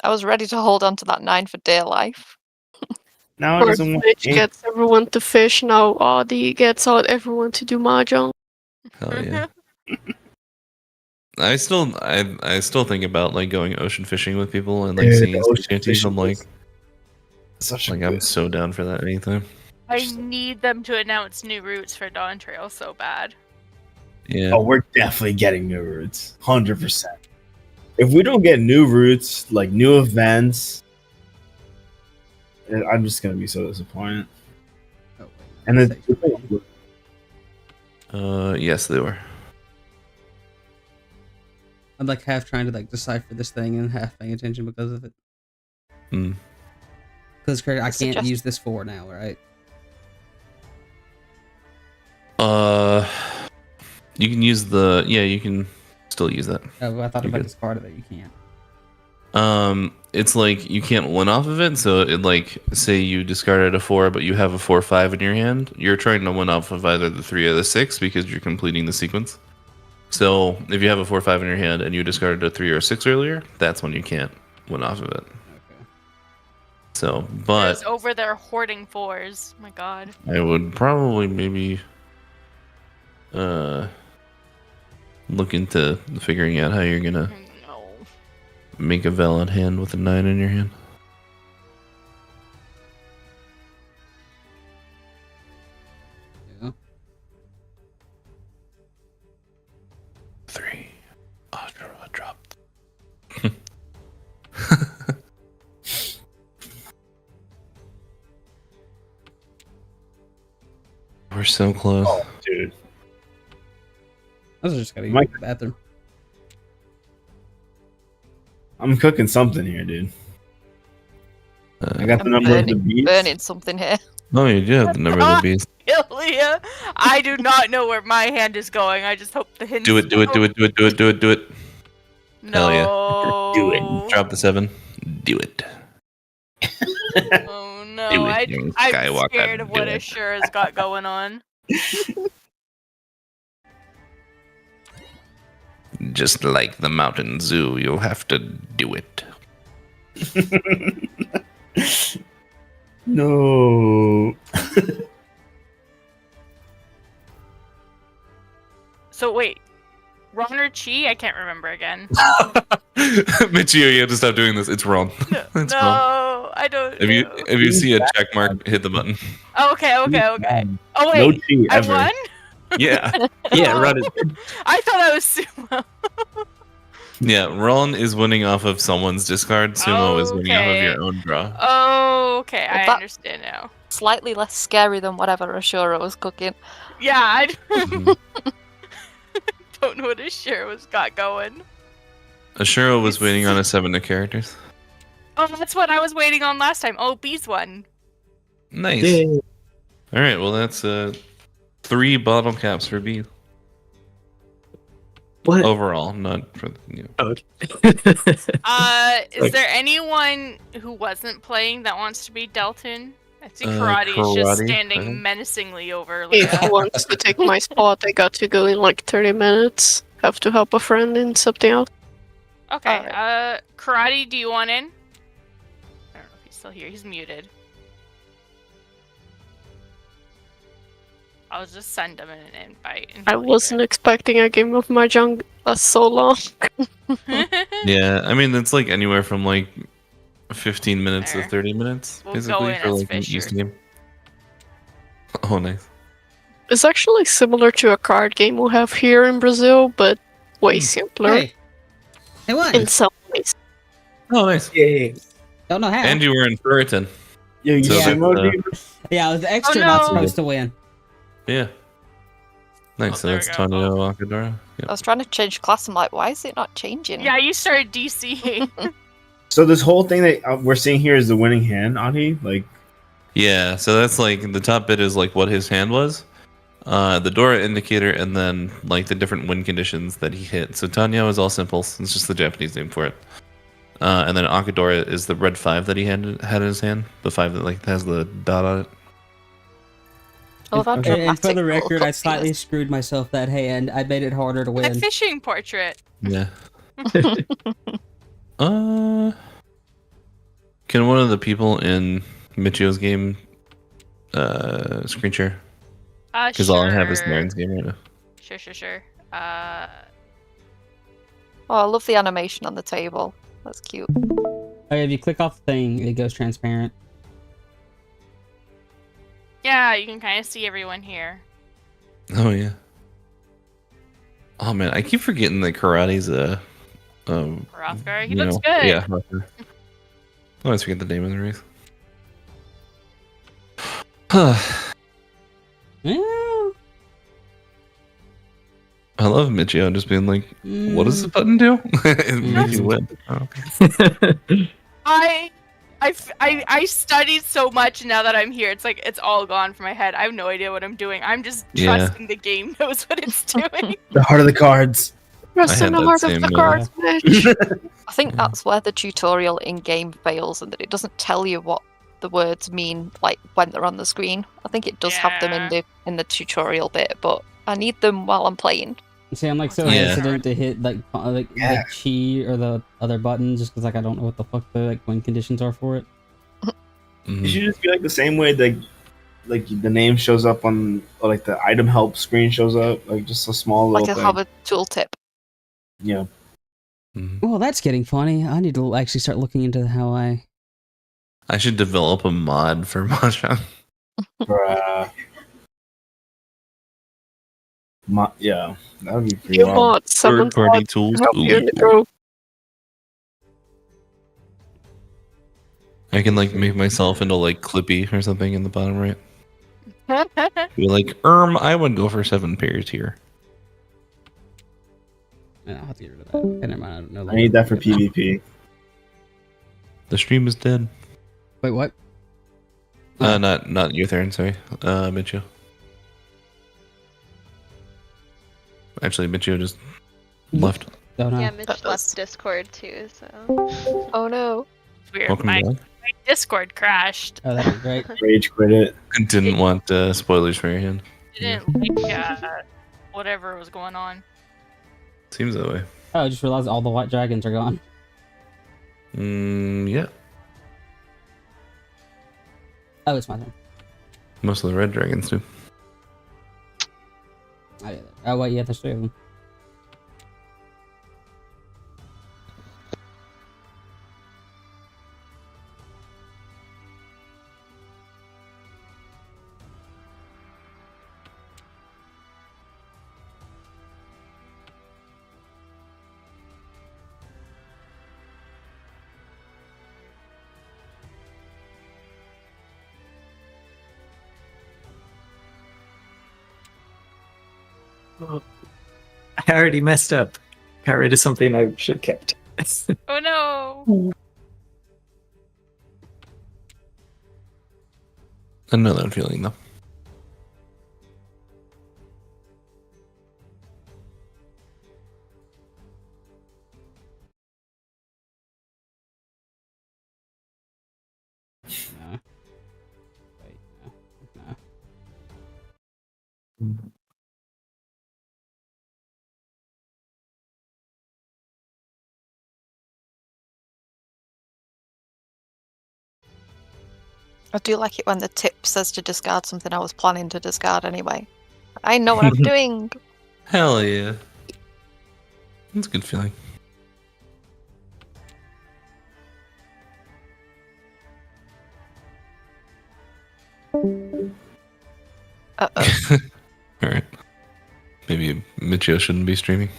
I was ready to hold on to that 9 for dear life. Now it doesn't want Which gets everyone to fish. Now Audi gets out everyone to do mahjong. Hell yeah. I still think about like going ocean fishing with people and like seeing some shanties. I'm like, I'm so down for that anytime. I need them to announce new routes for Dawn Trail so bad. Yeah. Oh, we're definitely getting new routes. 100%. If we don't get new routes, like new events, I'm just gonna be so disappointed. And then, yes, they were. I'm like half trying to like decipher this thing and half paying attention because of it. Because I can't use this 4 now, right? You can use the you can still use that. Oh, I thought if I discard it, you can't. It's like you can't win off of it. So it like say you discarded a 4, but you have a 4/5 in your hand. You're trying to win off of either the 3 or the 6 because you're completing the sequence. So if you have a 4/5 in your hand and you discarded a 3 or a 6 earlier, that's when you can't win off of it. So, There's but over there hoarding 4s. My God. I would probably maybe look into figuring out how you're gonna No. make a valid hand with a 9 in your hand. Yeah. 3. Ashura dropped. We're so close. Oh, dude. I was just gotta Mike- use the bathroom. I'm cooking something here, dude. I got the I'm number of the beast. burning something here. Oh, you do have the number of the beast. Ilya, I do not know where my hand is going. I just hope the hints. Do it. No. Hell yeah. Do it. Drop the 7. Do it. Oh no, Do it, young I'm Skywalker, scared of do what it. Ashura's got going on. Just like the mountain zoo, you'll have to do it. No. So wait, Ron or Chi? I can't remember again. Michio, you have to stop doing this. It's wrong. It's wrong. No, I don't. If you see a check mark, hit the button. Oh, okay. Oh No wait, chi I ever. won. Yeah. Yeah, run it. I thought I was Sumo. Yeah, Ron is winning off of someone's discard. Sumo is winning off of Okay. your own draw. Oh, okay. I that- understand now. Slightly less scary than whatever Ashura was cooking. Yeah, I Mhm. don't know what Ashura was got going. Ashura was waiting on a 7 of characters. Oh, that's what I was waiting on last time. Oh, B's one. Nice. Yay. All right, well that's 3 bottle caps for B What? overall, not for you. Okay. Is there anyone who wasn't playing that wants to be Delton? I think Karate is just Karate, I standing think. menacingly over. If Leah. he wants to take my spot, I got to go in like 30 minutes. Have to help a friend in something else. Okay. Alright. Karate, do you want in? I don't know if he's still here. He's muted. I'll just send him an invite. And I he'll hear wasn't expecting a game of Mahjong so long. it. Yeah, I mean it's like anywhere from like 15 minutes Fair. to 30 minutes, We'll go basically, in for as like an Fisher. East game. Oh, nice. It's actually similar to a card game we have here in Brazil, but way simpler Hey. Hey, what? in some ways. Oh, nice. Yay. Don't know how. And you were in Puritan. Yo, you So Yeah. sumo, that's, dude? Yeah, I was the extra Oh, not no. supposed to win. Yeah. Nice. Oh, So there that's we go. Tonio Akadora. Yep. I was trying to change class. I'm like, why is it not changing? Yeah, you started DCing. So this whole thing that we're seeing here is the winning hand, Ahi? Like, Yeah, so that's like the top bit is like what his hand was, the Dora indicator, and then like the different win conditions that he hit. So Tanyo is all simple. It's just the Japanese name for it. And then Akadora is the red 5 that he had in his hand, the 5 that like has the dot on it. I love how And for dramatic the little record, I cutscene slightly is. screwed myself that hand. I made it harder to A win. fishing portrait. Yeah. Can one of the people in Michio's game screen share? Because all I have is Sure. Naren's game right now. Sure. Oh, I love the animation on the table. That's cute. Okay, if you click off the thing, it goes transparent. Yeah, you can kind of see everyone here. Oh yeah. Oh man, I keep forgetting that karate's Rothgar, he you looks know, good. Yeah. Rothgar. I always forget the name of the race. Yeah. I love Michio just being like, "What does the button do?" It makes you win. Oh, okay. I studied so much now that I'm here. It's like it's all gone from my head. I have no idea what I'm doing. I'm just Yeah. trusting the game knows what it's doing. the heart of the cards. Rest had in the that heart of same, the cards match. I think that's where the tutorial in-game fails, and that it doesn't tell you what the words mean, like when they're on the screen. I think it does have them in the tutorial bit, but I need them while I'm playing. See, I'm like so Yeah. hesitant to hit like Yeah. like chi or the other buttons just because like I don't know what the fuck the like win conditions are for it. It should just be like the same way like the name shows up on, or like the item help screen shows up, like just a small little Like a thing. hover tooltip. Yeah. Well, that's getting funny. I need to actually start looking into how I should develop a mod for Mahjong. Bruh. Yeah, that would be pretty You wild. bought someone Third-party tools. help you in the Ooh. grow. I can like make myself into like Clippy or something in the bottom right. Be like, I would go for 7 pairs here. I'll have to get rid of that. Okay, never mind. I don't know. I need that for PvP. The stream is dead. Wait, what? Not your turn, sorry. Michio. Actually, Michio just left. Oh, no. Yeah, Mitch left Discord too, so. Oh no. Weird. Welcome My back. Discord crashed. Oh, that'd be great. Rage quit it. I didn't want spoilers for your hand. Didn't like whatever was going on. Seems that way. Oh, I just realized all the white dragons are gone. Yeah. Oh, it's my turn. Most of the red dragons do. Oh, wait, yeah, there's 3 of them. I already messed up. Got rid of something I should have kept. Oh no! Another feeling though. No. Wait, no. I do like it when the tip says to discard something I was planning to discard anyway. I know what I'm doing. Hell yeah. That's a good feeling. Uh-oh. Alright. Maybe Michio shouldn't be streaming.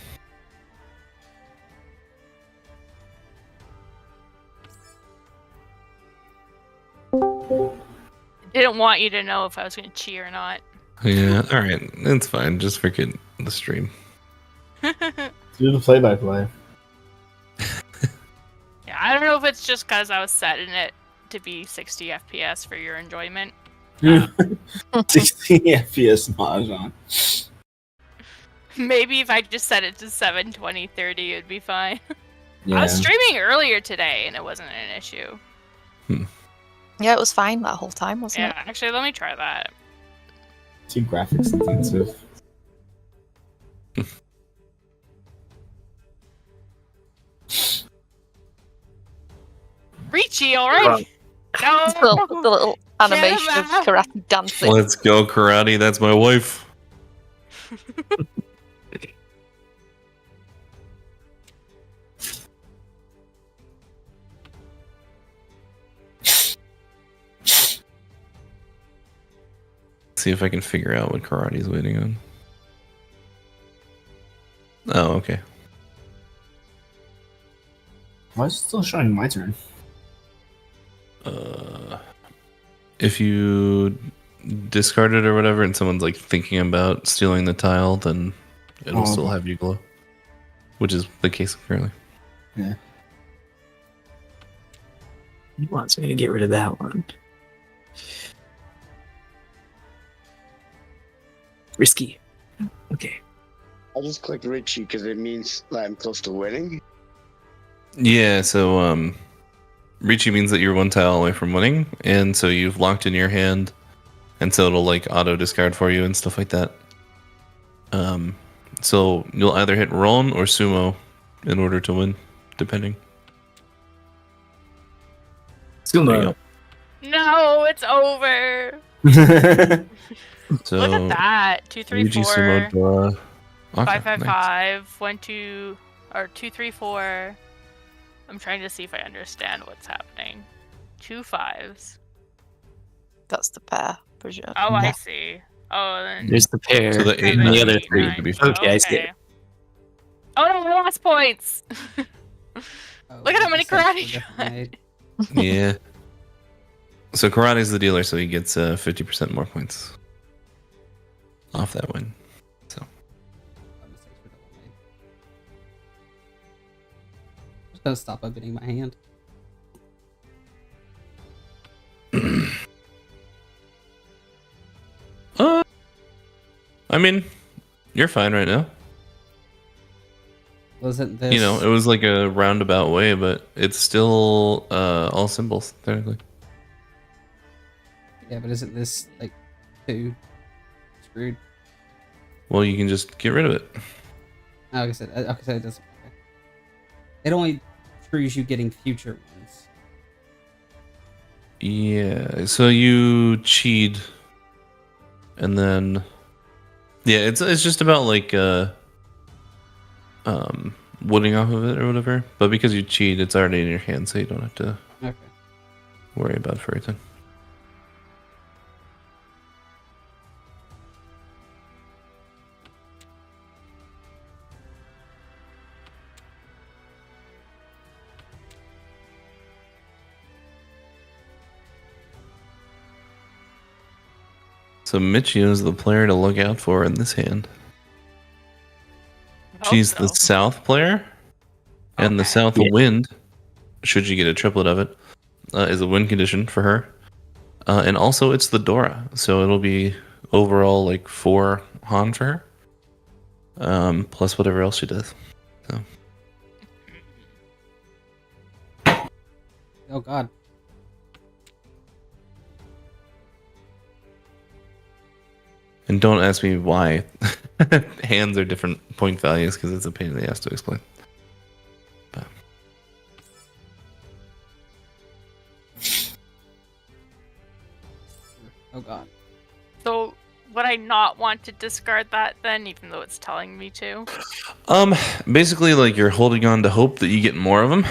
Didn't want you to know if I was going to cheat or not. Yeah, alright. It's fine. Just forget the stream. Do the play-by-play. Yeah, I don't know if it's just because I was setting it to be 60 FPS for your enjoyment. 60 FPS Mahjong. Maybe if I just set it to 720, 30, it'd be fine. Yeah. I was streaming earlier today and it wasn't an issue. Yeah, it was fine that whole time, wasn't Yeah, it? actually, let me try that. Too graphics intensive. Riichi, alright? No! The little animation of karate dancing. Let's go, karate. That's my wife. See if I can figure out what karate's waiting on. Oh, okay. Why is it still showing my turn? If you discard it or whatever, and someone's like thinking about stealing the tile, then it'll still have you glow, which is the case currently. Yeah. He wants me to get rid of that one. Risky. Okay. I just clicked Riichi because it means that I'm close to winning. Yeah, so Riichi means that you're 1 tile away from winning, and so you've locked in your hand, and so it'll like auto discard for you and stuff like that. So you'll either hit Ron or Sumo in order to win, depending. Sumo. No, it's over. So Look at that. 2, 3, Riichi, 4. Sumo, Dora. Okay, 5, 5, nice. 5. 1, 2, or 2, 3, 4. I'm trying to see if I understand what's happening. 2 5s. That's the pair, for sure. Oh, I see. Oh, then There's the pair. So the 8, and the 9 other would three. be fine. Okay, I see it. Oh no, I lost points. Look at how many karate definitely- Yeah. So Karate's the dealer, so he gets 50% more points off that win. So Just gotta stop opening my hand. I mean, you're fine right now. Wasn't this? You know, it was like a roundabout way, but it's still all symbols technically. Yeah, but isn't this like too screwed? Well, you can just get rid of it. Oh, okay, so it doesn't. Okay. It only screws you getting future ones. Yeah. So you cheat, and then yeah, it's just about like wooding off of it or whatever. But because you cheat, it's already in your hand, so you don't have to worry about it for everything. So Michio is the player to look out for in this hand. She's the south player, and the south wind, should you get a triplet of it, is a win condition for her. And also it's the Dora, so it'll be overall like 4 Han for her, plus whatever else she does. So. Oh God. And don't ask me why hands are different point values, because it's a pain in the ass to explain. But. Oh God. So would I not want to discard that then, even though it's telling me to? Basically, like you're holding on to hope that you get more of them.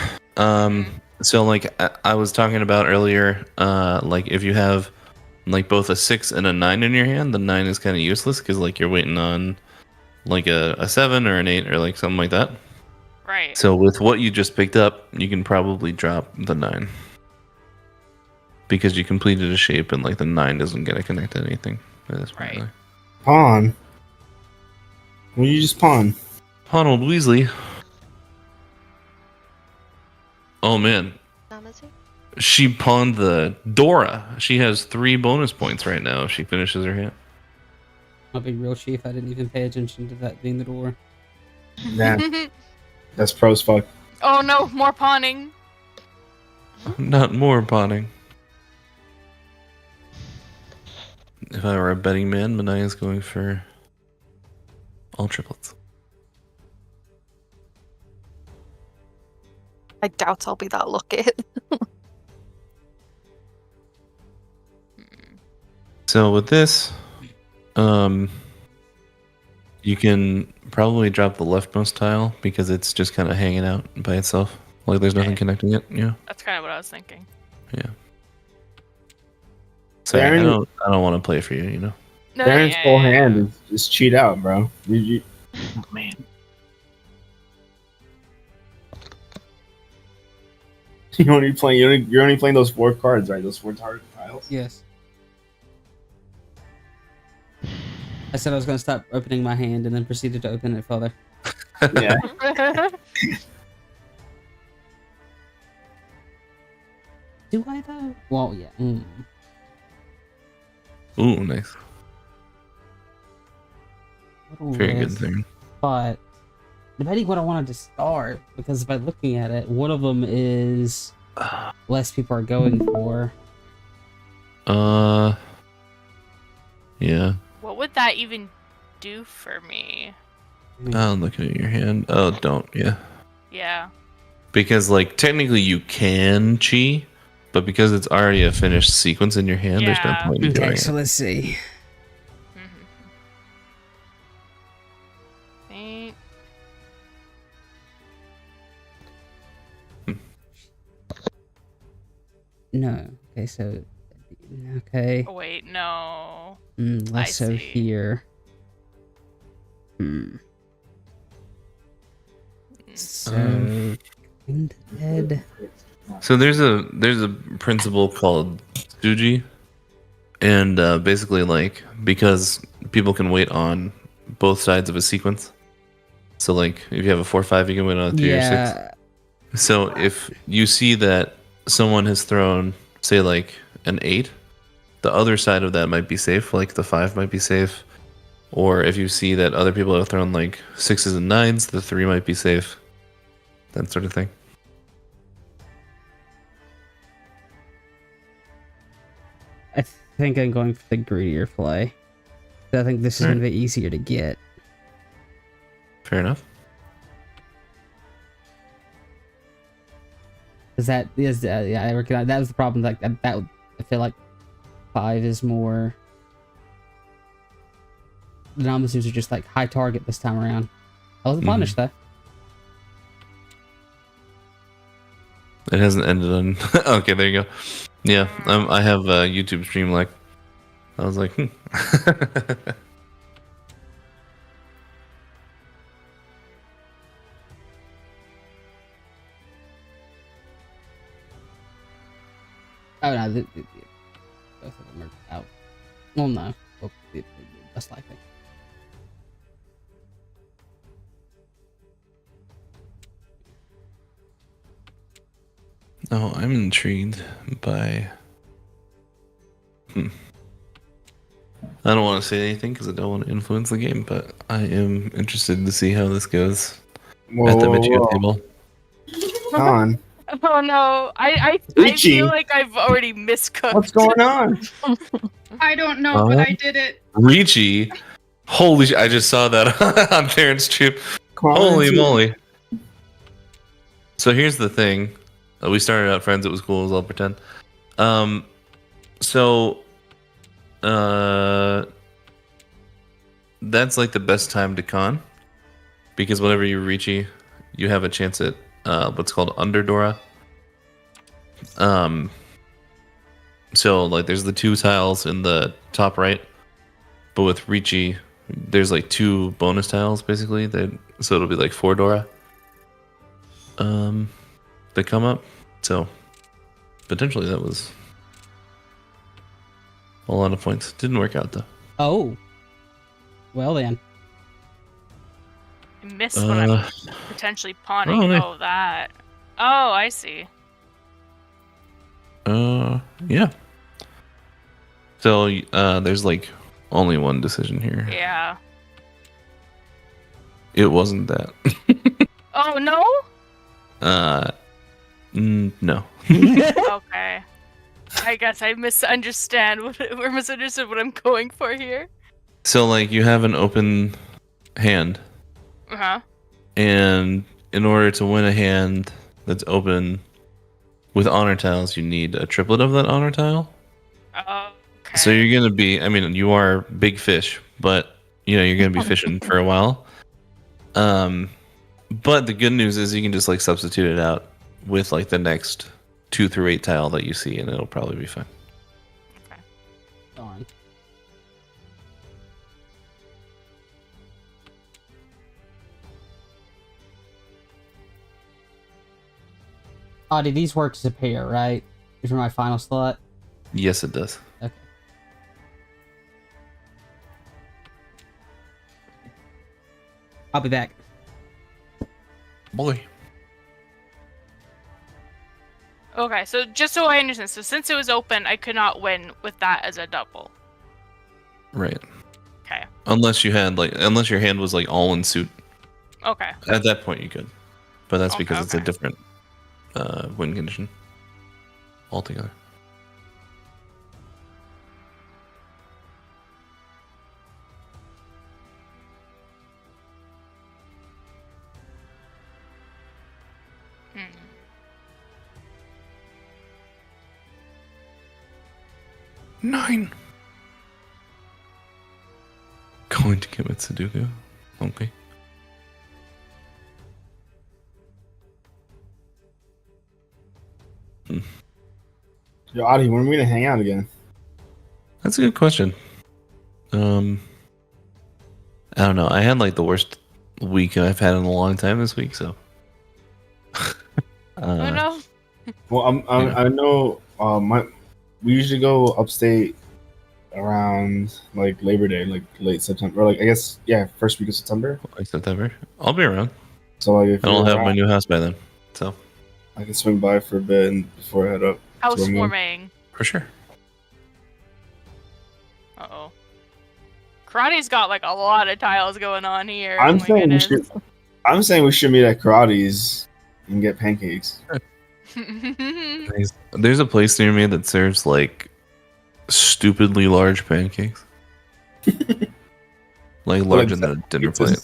So like I was talking about earlier, like if you have like both a 6 and a 9 in your hand, the 9 is kind of useless because like you're waiting on like a 7 or an 8 or like something like that. Right. So with what you just picked up, you can probably drop the 9 because you completed a shape and like the 9 doesn't get to connect to anything. Right. Pawn. Well, you just pawn. Pawn old Weasley. Oh man. Namazu? She pawned the Dora. She has 3 bonus points right now if she finishes her hand. I'll be real chief. I didn't even pay attention to that being the door. Yeah. That's pro as fuck. Oh no, more pawning. Not more pawning. If I were a betting man, Manaya's going for all triplets. I doubt I'll be that lucky. So with this, you can probably drop the leftmost tile because it's just kind of hanging out by itself. Like there's nothing connecting it. Yeah. That's kind of what I was thinking. Yeah. Sorry, I don't want to play for you. You know. No, Darren's full hand is cheat out, bro. Oh, man. You're only playing those 4 cards, right? Those 4 target tiles. Yes. I said I was going to stop opening my hand and then proceeded to open it further. Yeah. Do I though? Well, yeah. Ooh, nice. Little Very good risk, thing. But debating what I wanted to start, because by looking at it, one of them is less people are going for. Yeah. What would that even do for me? I'm looking at your hand. Oh, don't. Yeah. Yeah. Because like technically you can chi, but because it's already a finished sequence in your hand, there's no Yeah. point in doing Okay, it. so let's see. Think. No. Okay, so okay. Oh, wait, no. Less so see. here. So dead. So there's a principle called Tsuji, and basically like because people can wait on both sides of a sequence. So like if you have a 4-5, you can wait on a 3 or 6. So if you see that someone has thrown, say like an 8, the other side of that might be safe, like the 5 might be safe. Or if you see that other people have thrown like 6s and 9s, the 3 might be safe. That sort of thing. I think I'm going for the greedier play. I think this is going to be easier to get. Fair enough. Because that is, yeah, I recognize that was the problem. Like that I feel like 5 is more. The Namazus are just like high target this time around. I wasn't punished though. It hasn't ended on. Okay, there you go. Yeah, I have a YouTube stream like. I was like, Oh no, both of them are out. Well, no, that's likely. Oh, I'm intrigued by. I don't want to say anything because I don't want to influence the game, but I am interested to see how this goes at the Michigan table. Come on. Oh no, I Riichi. feel like I've already miscooked. What's going on? I don't know, but I did it. Riichi, holy! I just saw that on Terrence Troop. Holy moly! So here's the thing: we started out friends. It was cool. I'll pretend. That's like the best time to con, because whenever you Riichi, you have a chance at what's called Underdora. So like there's the 2 tiles in the top right, but with Riichi, there's like 2 bonus tiles basically. So it'll be like 4 Dora. That come up. So potentially that was a lot of points. Didn't work out though. Oh. Well then. I missed when I'm potentially pawning. Oh, that. Oh, I see. Yeah. So, there's like only one decision here. Yeah. It wasn't that. Oh no. No. Okay. I guess I misunderstood what I'm going for here. So, like, you have an open hand. Uh-huh. And in order to win a hand that's open with honor tiles, you need a triplet of that honor tile. Okay. So you're going to be, I mean, you are big fish, but, you know, you're going to be fishing for a while. But the good news is you can just, like, substitute it out with, like, the next 2 through 8 tile that you see, and it'll probably be fine. Okay. Darn. Audie, these work as a pair, right? These are my final slot. Yes, it does. Okay. I'll be back. Boy. Okay, so just so I understand, so since it was open, I could not win with that as a double. Right. Okay. Unless your hand was like all in suit. Okay. At that point you could. But that's Okay, because it's a different win condition altogether. 9. Going to commit Sudoku. Okay. Yo, Adi, when are we gonna hang out again? That's a good question. I don't know. I had like the worst week I've had in a long time this week, so. Oh no. Well, I know. We usually go upstate around like Labor Day, like late September, or like I guess first week of September. Like September. I'll be around. So like, if I'll you're have my around, new house by then, so I can swing by for a bit and before I head up. to where I'm going. Housewarming. for sure. Uh-oh. Karate's got like a lot of tiles going on here. I'm Oh my saying goodness. I'm saying we should meet at Karate's and get pancakes. There's a place near me that serves like stupidly large pancakes, like larger than a dinner plate.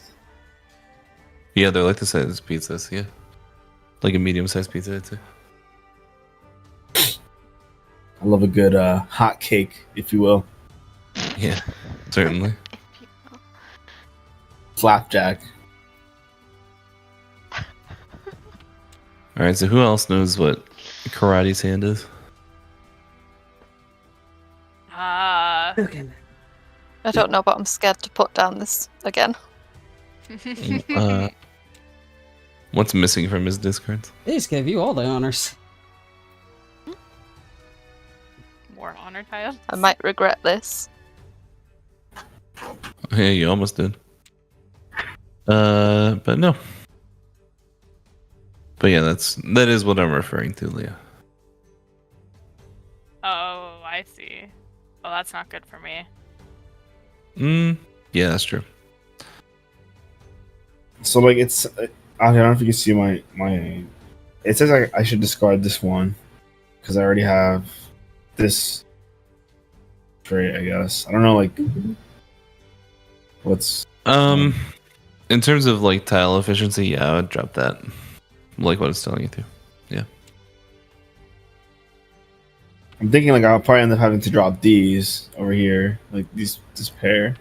Yeah, they're like the size of pizzas. Yeah, like a medium-sized pizza, I'd say. I love a good hot cake, if you will. Yeah, certainly. Flapjack. All right, so who else knows what Karate's hand is? I don't know, but I'm scared to put down this again. What's missing from his discards? They just gave you all the honors. More honor tiles. I might regret this. Yeah, you almost did. But no. But yeah, that is what I'm referring to, Leah. Oh, I see. Well, that's not good for me. Yeah, that's true. So like it's I don't know if you can see my it says I should discard this one because I already have this trait, I guess. I don't know like what's in terms of like tile efficiency, yeah, I would drop that. Like what it's telling you to. Yeah. I'm thinking like I'll probably end up having to drop these over here, like this pair.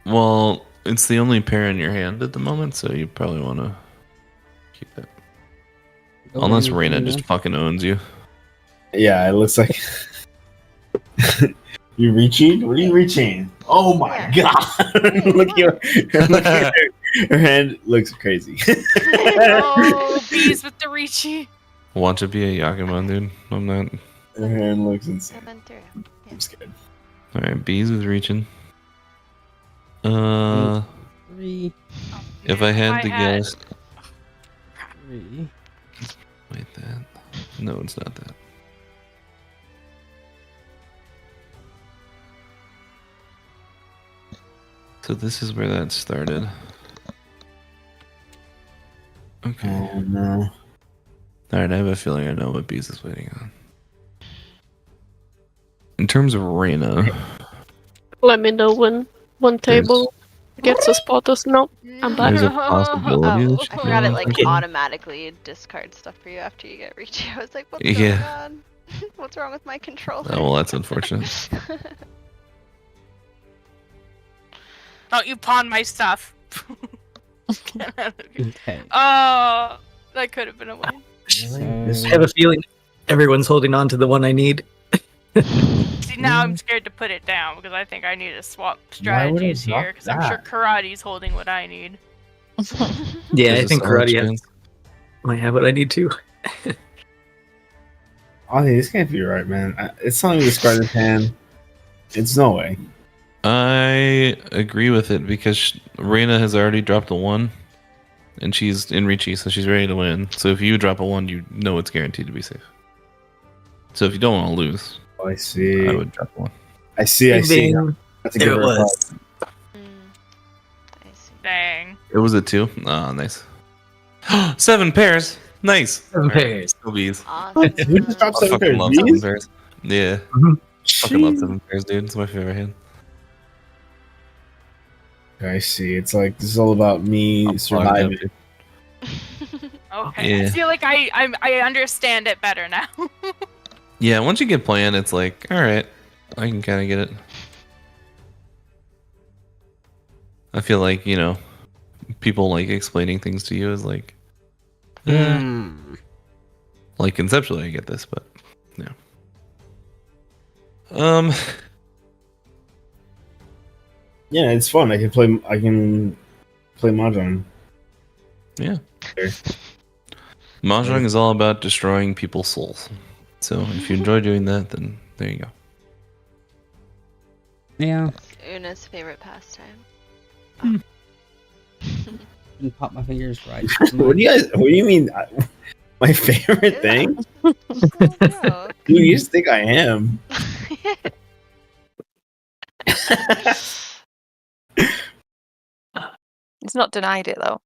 Well, it's the only pair in your hand at the moment, so you probably want to keep it. Unless Reina just fucking owns you. Yeah, it looks like you reaching. What are you reaching? Oh my god! Look at her hand looks crazy. Oh, bees with the Riichi. Want to be a Yakuman, dude? I'm not. Her hand looks insane. I'm scared. All right, bees was reaching. Three. If I had to guess, Three. wait, that. No, it's not that. So this is where that started. Okay. Oh no. Alright, I have a feeling I know what Bees is waiting on. In terms of Reina, Let me know when one table gets a spot us. No, I'm back. there's a possibility. that I she forgot it will. like automatically discard stuff for you after you get Riichi. I was like, what's going on? What's wrong with my controller? Oh, well, that's unfortunate. Don't you pawn my stuff. Okay. Oh, that could have been a win. I have a feeling everyone's holding on to the one I need. See, now I'm scared to put it down because I think I need to swap strategies here because I'm sure Karate's holding what I need. Yeah, I think Karate might have what I need to. Oh, this can't be right, man. It's telling me to discard this hand. It's no way. I agree with it because Reina has already dropped a 1 and she's in Riichi, so she's ready to win. So if you drop a 1, you know it's guaranteed to be safe. So if you don't want to lose, I see. I would drop 1. I see. That's a There good it was. Dang. It was a 2. Oh, nice. 7 pairs. Nice. 7 pairs. Go Bees. Awesome. Who just dropped I 7 fucking pairs? love Bees? 7 pairs. Yeah. Fucking love 7 pairs, dude. It's my favorite hand. I see. It's like this is all about me surviving. Okay. Yeah. I feel like I understand it better now. Yeah, once you get playing, it's like, all right, I can kind of get it. I feel like, you know, people like explaining things to you is like, like conceptually I get this, but yeah. Yeah, it's fun. I can play Mahjong. Yeah. Mahjong is all about destroying people's souls. So if you enjoy doing that, then there you go. Yeah. It's Una's favorite pastime. And pop my fingers right. What do you mean? My favorite thing? Dude, you just think I am. He's not denied it though.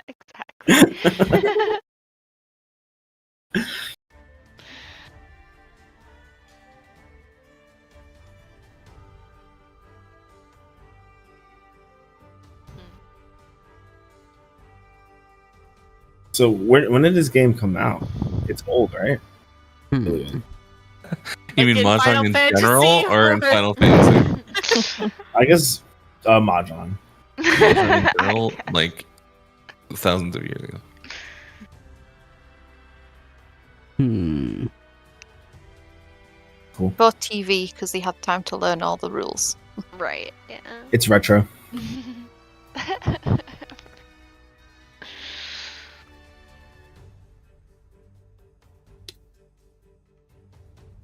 Exactly. So when did this game come out? It's old, right? You mean Mahjong in general or in Final Fantasy? I guess Mahjong. Mahjong in general, like thousands of years ago. Cool. For TV because he had time to learn all the rules. Right. Yeah. It's retro.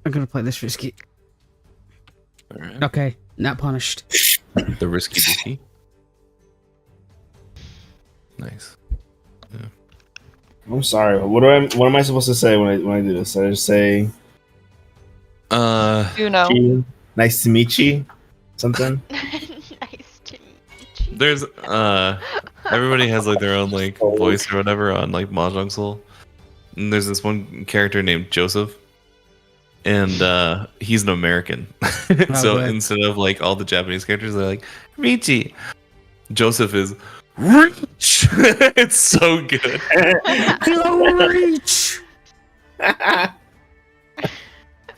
I'm gonna play this risky. All right. Okay, not punished. The risky dicky. Nice. Yeah. I'm sorry. What am I supposed to say when I do this? I just say You know. Nice to meet you. Something. Nice to meet you. There's everybody has like their own like voice or whatever on like Mahjong Soul. And there's this one character named Joseph. And he's an American. So good. instead of like all the Japanese characters, they're like Riichi. Joseph is Reach. It's so good. Reach.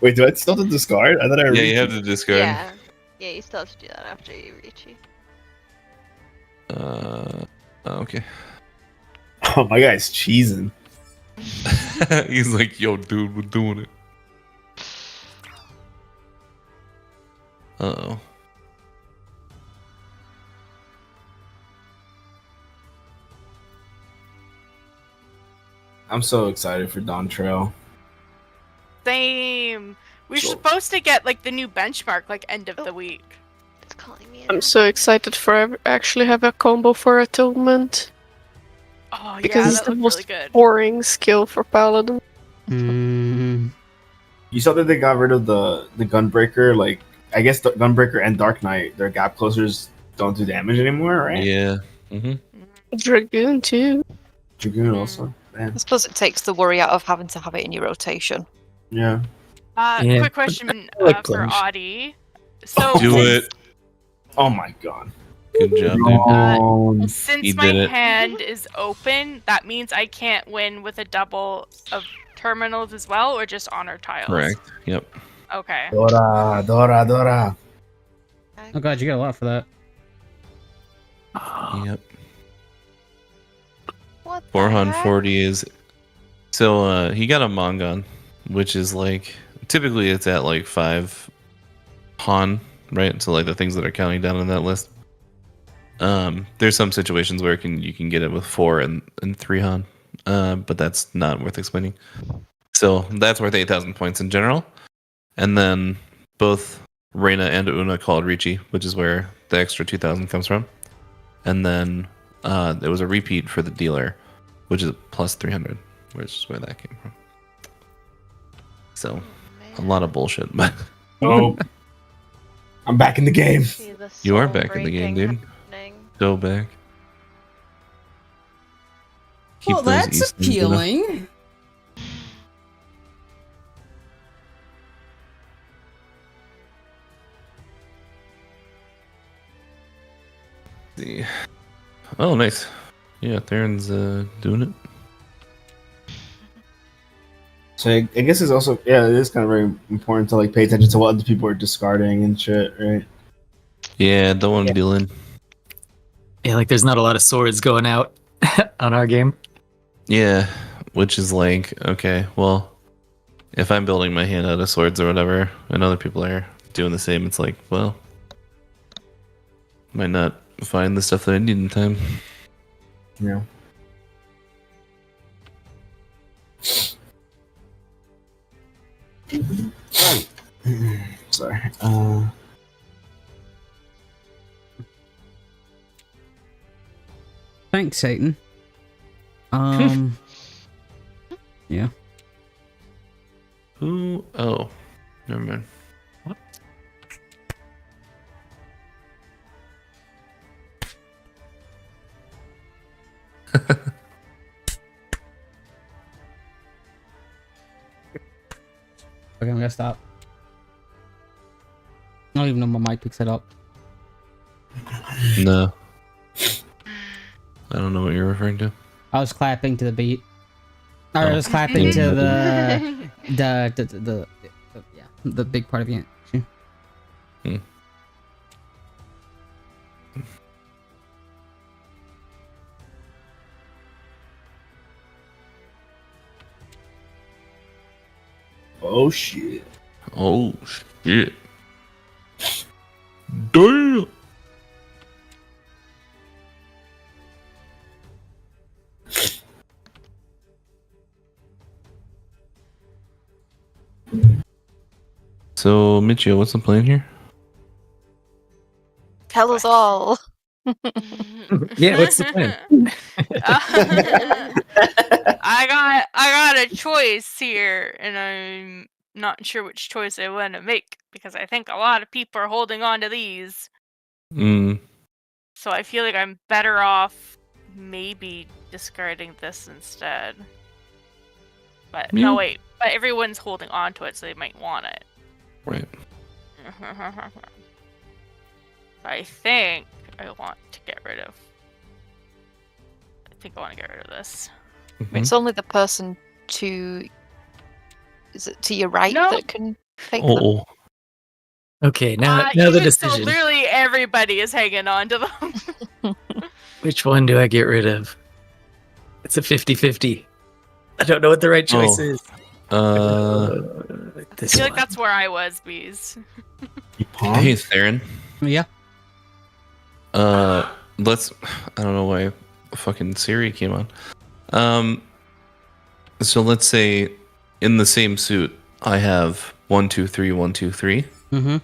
Wait, do I still have to discard? I thought I Yeah, you have to discard. Yeah. Yeah, you still have to do that after you reach you. Okay. Oh, my guy's cheesing. He's like, yo, dude, we're doing it. Uh-oh. I'm so excited for Dawn Trail. Same. We're supposed to get like the new benchmark like end of the week. It's calling me. I'm so excited for actually have a combo for Atonement. Oh Because yeah, it's that the looked most really good. boring skill for Paladin. You saw that they got rid of the Gunbreaker. Like, I guess the Gunbreaker and Dark Knight, their gap closers don't do damage anymore, right? Yeah. Mm-hmm. Dragoon too. Dragoon also. Man. I suppose it takes the worry out of having to have it in your rotation. Yeah. Yeah. Quick question like for plunge. Audie. So Do it. Oh my god. Good job, dude. since He my did it. hand is open, that means I can't win with a double of terminals as well, or just honor tiles. Correct. Yep. Okay. Dora. Oh god, you got a lot for that. Yep. What the 440 is. So he got a Mongon, which is like typically it's at like 5 Han, right? So like the things that are counting down on that list. There's some situations where you can get it with 4 and 3 Han, but that's not worth explaining. So that's worth 8,000 points in general. And then both Reina and Una called Riichi, which is where the extra 2,000 comes from. And then there was a repeat for the dealer, which is plus 300, which is where that came from. So a lot of bullshit, but Oh, I'm back in the game. See the you are soul back in the game, breaking dude. happening. Go back. Well, Keep those that's Eastons in the- appealing. See. Oh, nice. Yeah, Theron's doing it. So I guess it's also it is kind of very important to like pay attention to what other people are discarding and shit, right? Yeah, don't want to deal in. Yeah, like there's not a lot of swords going out on our game. Yeah, which is like, okay, well, if I'm building my hand out of swords or whatever, and other people are doing the same, it's like, well, might not find the stuff that I need in time. Yeah. Sorry. Thanks, Satan. Yeah. Who? Oh, never mind. What? Okay, I'm gonna stop. I don't even know my mic picks it up. No. I don't know what you're referring to. I was clapping to the beat. Or I was clapping to the big part of the action. Hmm. Oh shit. Oh shit. Damn. So, Michio, what's the plan here? Tell us all. Yeah, what's the plan? I got a choice here, and I'm not sure which choice I want to make because I think a lot of people are holding on to these. So I feel like I'm better off maybe discarding this instead. But no, wait. But everyone's holding on to it, so they might want it. Right. I think I want to get rid of. I think I want to get rid of this. It's only the person to. Is it to your right that can take them? Okay, now the decision. So literally everybody is hanging on to them. Which one do I get rid of? It's a 50-50. I don't know what the right choice is. I feel like that's where I was, Bees. Hey, Theron. Yeah. Let's. I don't know why fucking Siri came on. So let's say in the same suit, I have 1, 2, 3, 1, 2, 3. Mm-hmm.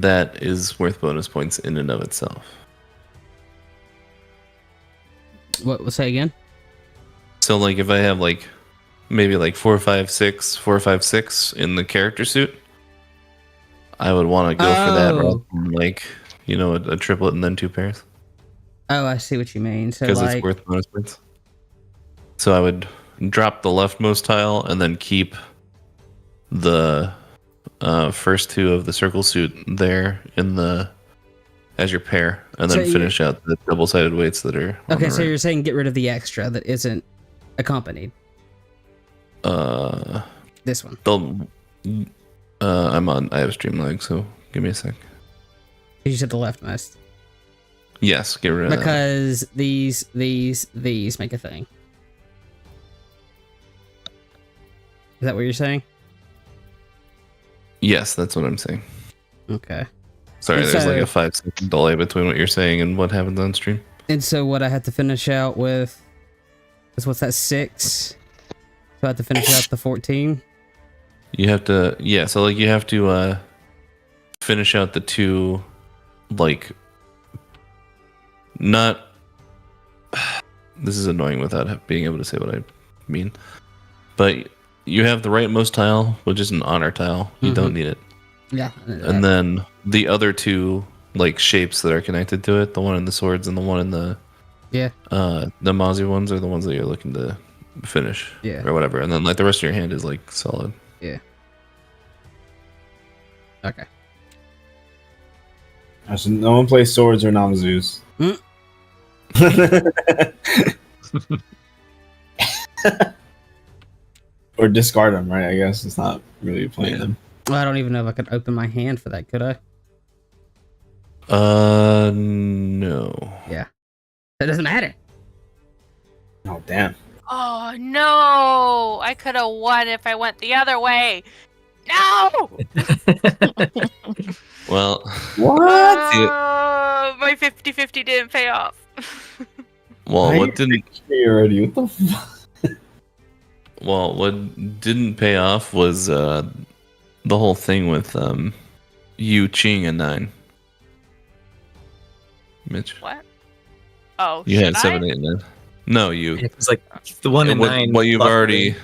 That is worth bonus points in and of itself. What? Say again. So like, if I have like maybe like 4, 5, 6, 4, 5, 6 in the character suit, I would want to go for that, rather than like, you know, a triplet and then 2 pairs. Oh, I see what you mean. So because like, it's worth bonus points. So I would drop the leftmost tile and then keep the first 2 of the circle suit there in the as your pair, and then finish out the double-sided weights that are. Okay, so you're saying get rid of the extra that isn't accompanied. This one. I have stream lag, so give me a sec. You said the leftmost. Yes, get rid of that. Because these make a thing. Is that what you're saying? Yes, that's what I'm saying. Okay. Sorry, there's like a 5-second delay between what you're saying and what happens on stream. And so what I had to finish out with is, what's that, 6? So I have to finish out the 14? You have to, yeah, so like you have to finish out the 2, like, not, this is annoying without being able to say what I mean, but you have the rightmost tile, which is an honor tile. You don't need it. Yeah. And then the other 2 like shapes that are connected to it, the one in the swords and the one in the Namazu ones, are the ones that you're looking to finish. Yeah. Or whatever. And then like the rest of your hand is like solid. Yeah. Okay. So no one plays swords or Namazus. or discard them, right? I guess it's not really playing them. Well, I don't even know if I could open my hand for that, could I? No. Yeah. That doesn't matter. Oh, damn. Oh no! I could have won if I went the other way. No! Well, what? My 50-50 didn't pay off. Well, what didn't already? What the fuck? Well, what didn't pay off was the whole thing with you cheating a 9. Mitch. What? Oh, You had should 7, I? 8, 9. No, you. It was like the 1 and what, 9. What you've buffed already me.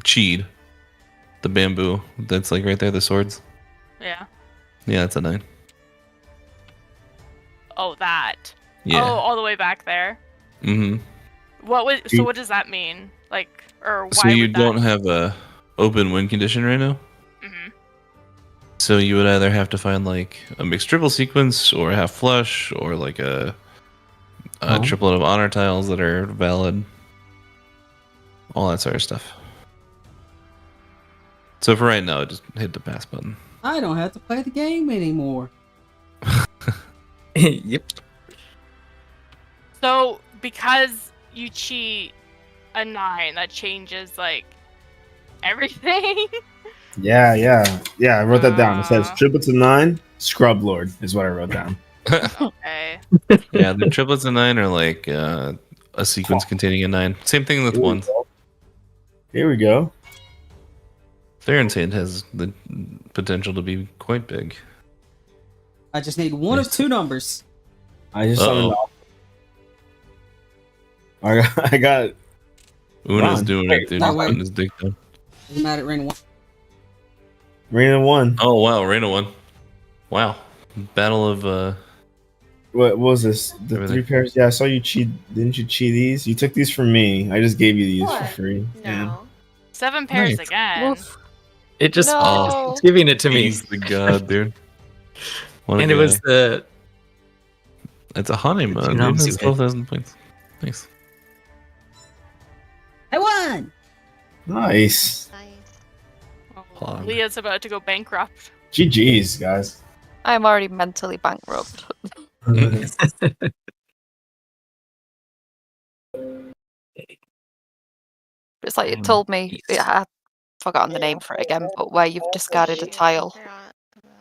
cheated. The bamboo. That's like right there, the swords. Yeah. Yeah, that's a 9. Oh, that. Yeah. Oh, all the way back there. Mm-hmm. So what does that mean? Like, or why So you would that... don't have a open win condition right now? Mhm. So you would either have to find like a mixed triple sequence or a half flush or like a triplet of honor tiles that are valid. All that sort of stuff. So for right now, just hit the pass button. I don't have to play the game anymore. Yep. So, because you cheat a 9, that changes, like, everything? Yeah. I wrote that down. It says triplets of 9, Scrub Lord is what I wrote down. Okay. Yeah, the triplets of 9 are like a sequence containing a 9. Same thing with 1s. Here we go. Theron's hand has the potential to be quite big. I just need one of 2 numbers. I just summoned off. I got Una's doing it, dude. No, wait. Putting his dick down. Doesn't matter, Rain 1. Reina 1. Oh wow, Reina 1. Wow. Battle of What was this? The Everything. 3 pairs? Yeah, I saw you cheat. Didn't you cheat these? You took these from me. I just gave you these for free. No. 7 pairs Nice. again. It just No. it's giving it to me. He's the god, dude. What a And it was guy. the It's a honeymoon. Dude. Namazu It's hit. 12,000 points. Nice. I won! Nice. Oh, Leah's about to go bankrupt. GG's, guys. I'm already mentally bankrupt. It's like it told me, I've forgotten the name for it again, but where you've discarded a tile.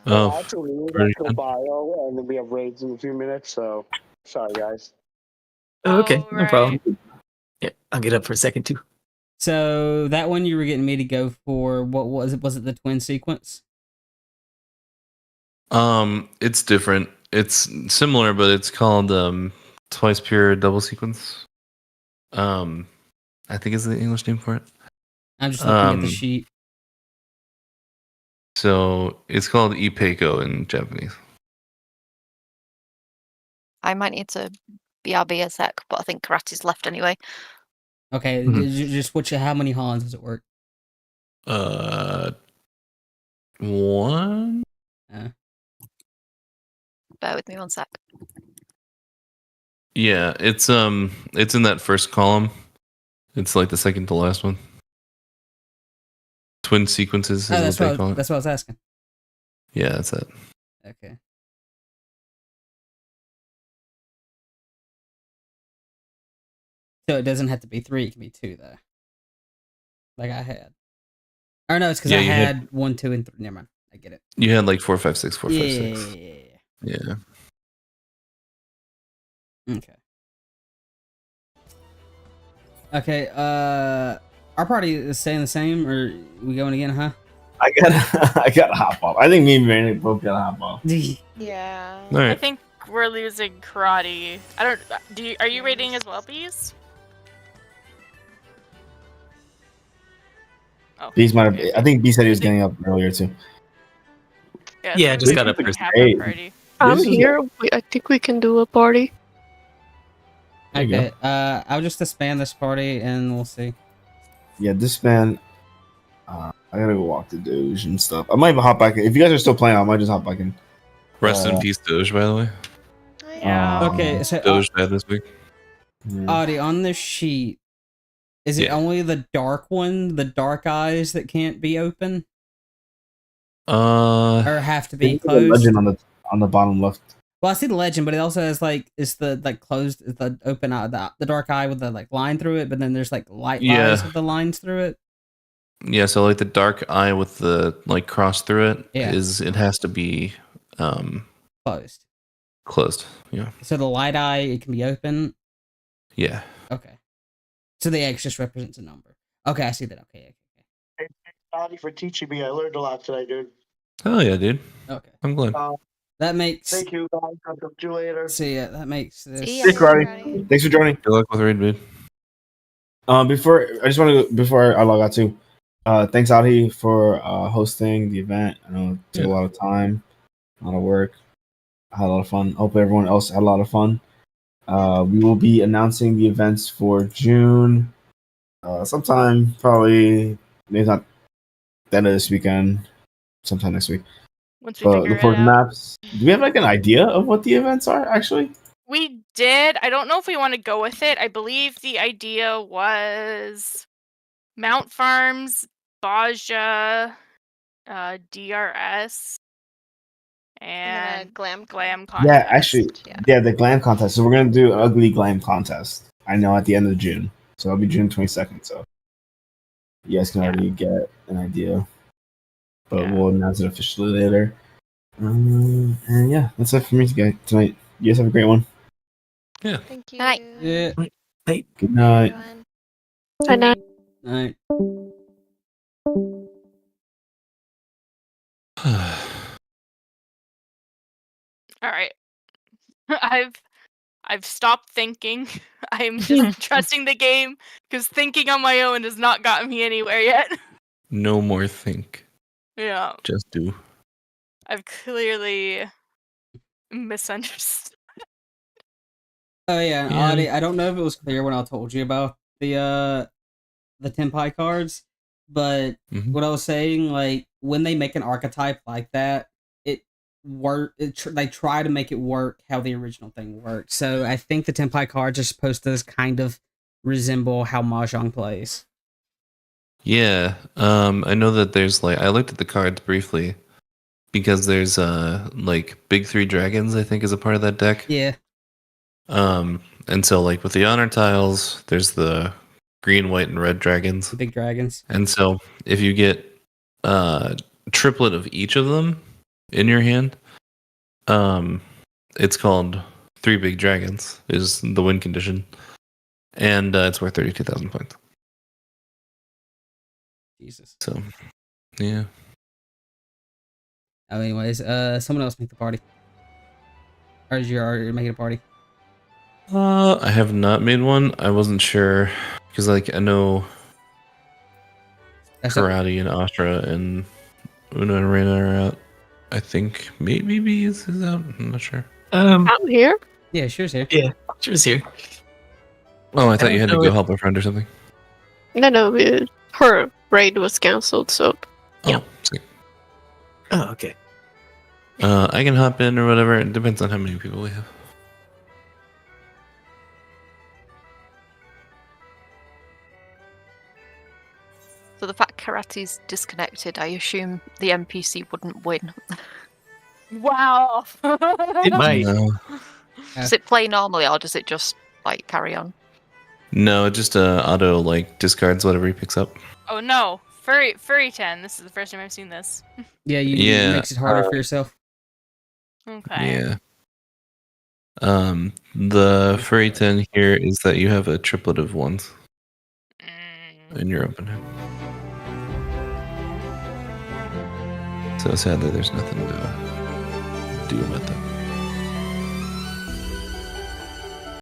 Oh, Actually, we pretty got to good. bio, and then we have raids in a few minutes, so sorry, guys. Oh, okay, Oh, no problem. Yeah, I'll get up for a second too. So that one you were getting me to go for, what was it? Was it the twin sequence? It's different. It's similar, but it's called twice pure double sequence. I think is the English name for it. I'm just looking at the sheet. So it's called Ipeiko in Japanese. I might need to BRB a sec, but I think Karate's left anyway. Okay, just which? How many Hans does it work? 1. Bear with me 1 sec. Yeah, it's in that first column. It's like the second to last one. Twin sequences is That's what they call it. that's what I was asking. Yeah, that's it. Okay. So it doesn't have to be 3; it can be 2 though. Like I had. Or no, it's because Yeah, I you had had- 1, 2, and 3. Never mind. I get it. You had like 4, 5, 6, 4, 5, 6. Yeah. Yeah. Okay. Okay. Our party is staying the same, or we going again? Huh? I gotta hop off. I think me and Randy both gotta hop off. Yeah. All I right. think we're losing karate. I don't. Are you rating as well, bees? Oh. Beast might have. I think B said he was getting up earlier too. Yeah, I just got up first. Hey. I'm This is- here. I think we can do a party. There you Okay. I'll just disband this party, and we'll see. Yeah, this man. I gotta go walk the Doge and stuff. I might even hop back in. If you guys are still playing, I might just hop back in. Rest in peace, Doge, by the way. Yeah. Okay. So Doge died this week. Yeah. Audie, on the sheet, Is it only the dark one, the dark eyes, that can't be open? Or have to be closed? Legend on the bottom left. Well, I see the legend, but it also has it's the closed, the open eye, the dark eye with the line through it. But then there's light eyes with the lines through it. Yeah, so the dark eye with the cross through it it has to be closed. Closed. Yeah. So the light eye, it can be open. Yeah. Okay. So the X just represents a number. Okay, I see that. Okay. Hey, Thanks for teaching me. I learned a lot today, dude. Oh yeah, dude. Okay. I'm glad. That makes. Thank you, guys. I'll talk to you later. See ya. That makes this. See ya. Thanks, Roddy. Thanks for joining. Good luck with raid, dude. Before I log out too. Thanks, Adi, for hosting the event. I know it took a lot of time, a lot of work. I had a lot of fun. Hope everyone else had a lot of fun. We will be announcing the events for June sometime, probably maybe not the end of this weekend, sometime next week. Once we figure look for it out. maps. Do we have an idea of what the events are actually? We did. I don't know if we want to go with it. I believe the idea was Mount Farms, Baja, DRS, and glam contest. Yeah, actually, the glam contest. So we're gonna do an ugly glam contest. I know at the end of June, so it'll be June 22nd. So you guys can already get an idea, but we'll announce it officially later. And yeah, that's it for me tonight. You guys have a great one. Yeah. Thank you. Night. Yeah. Good night. Good night. Night. All right. I've stopped thinking. I'm just trusting the game because thinking on my own has not gotten me anywhere yet. No more think. Yeah. Just do. I've clearly misunderstood. Oh yeah, Yeah. Adi, I don't know if it was clear when I told you about the Tenpai cards, but what I was saying, when they make an archetype like that, they try to make it work how the original thing worked. So I think the Tenpai cards are supposed to kind of resemble how Mahjong plays. Yeah. I know that there's I looked at the cards briefly because there's big 3 dragons, I think, is a part of that deck. Yeah. And so with the honor tiles, there's the green, white, and red dragons. The big dragons. And so if you get triplet of each of them in your hand, it's called 3 big dragons is the win condition. And it's worth 32,000 points. Jesus. So yeah. Oh, anyways, someone else make the party. Or is you already making a party? I have not made one. I wasn't sure because I know Karate and Astra and Una and Reina are out. I think maybe B is out. I'm not sure. I'm here. Yeah, sure's here. Yeah, sure's here. Oh, I thought you had to go help a friend or something. No, her raid was cancelled, so yeah. Sweet. Oh, okay. I can hop in or whatever. It depends on how many people we have. So the fact Karate's disconnected, I assume the NPC wouldn't win. Wow. It might. No, Does it play normally, or does it just carry on? no, it just auto discards whatever he picks up. Oh no, furry 10. This is the first time I've seen this. Yeah, it makes it harder for yourself. Okay. Yeah. The furry 10 here is that you have a triplet of ones in your open hand. So sadly, there's nothing to do about that.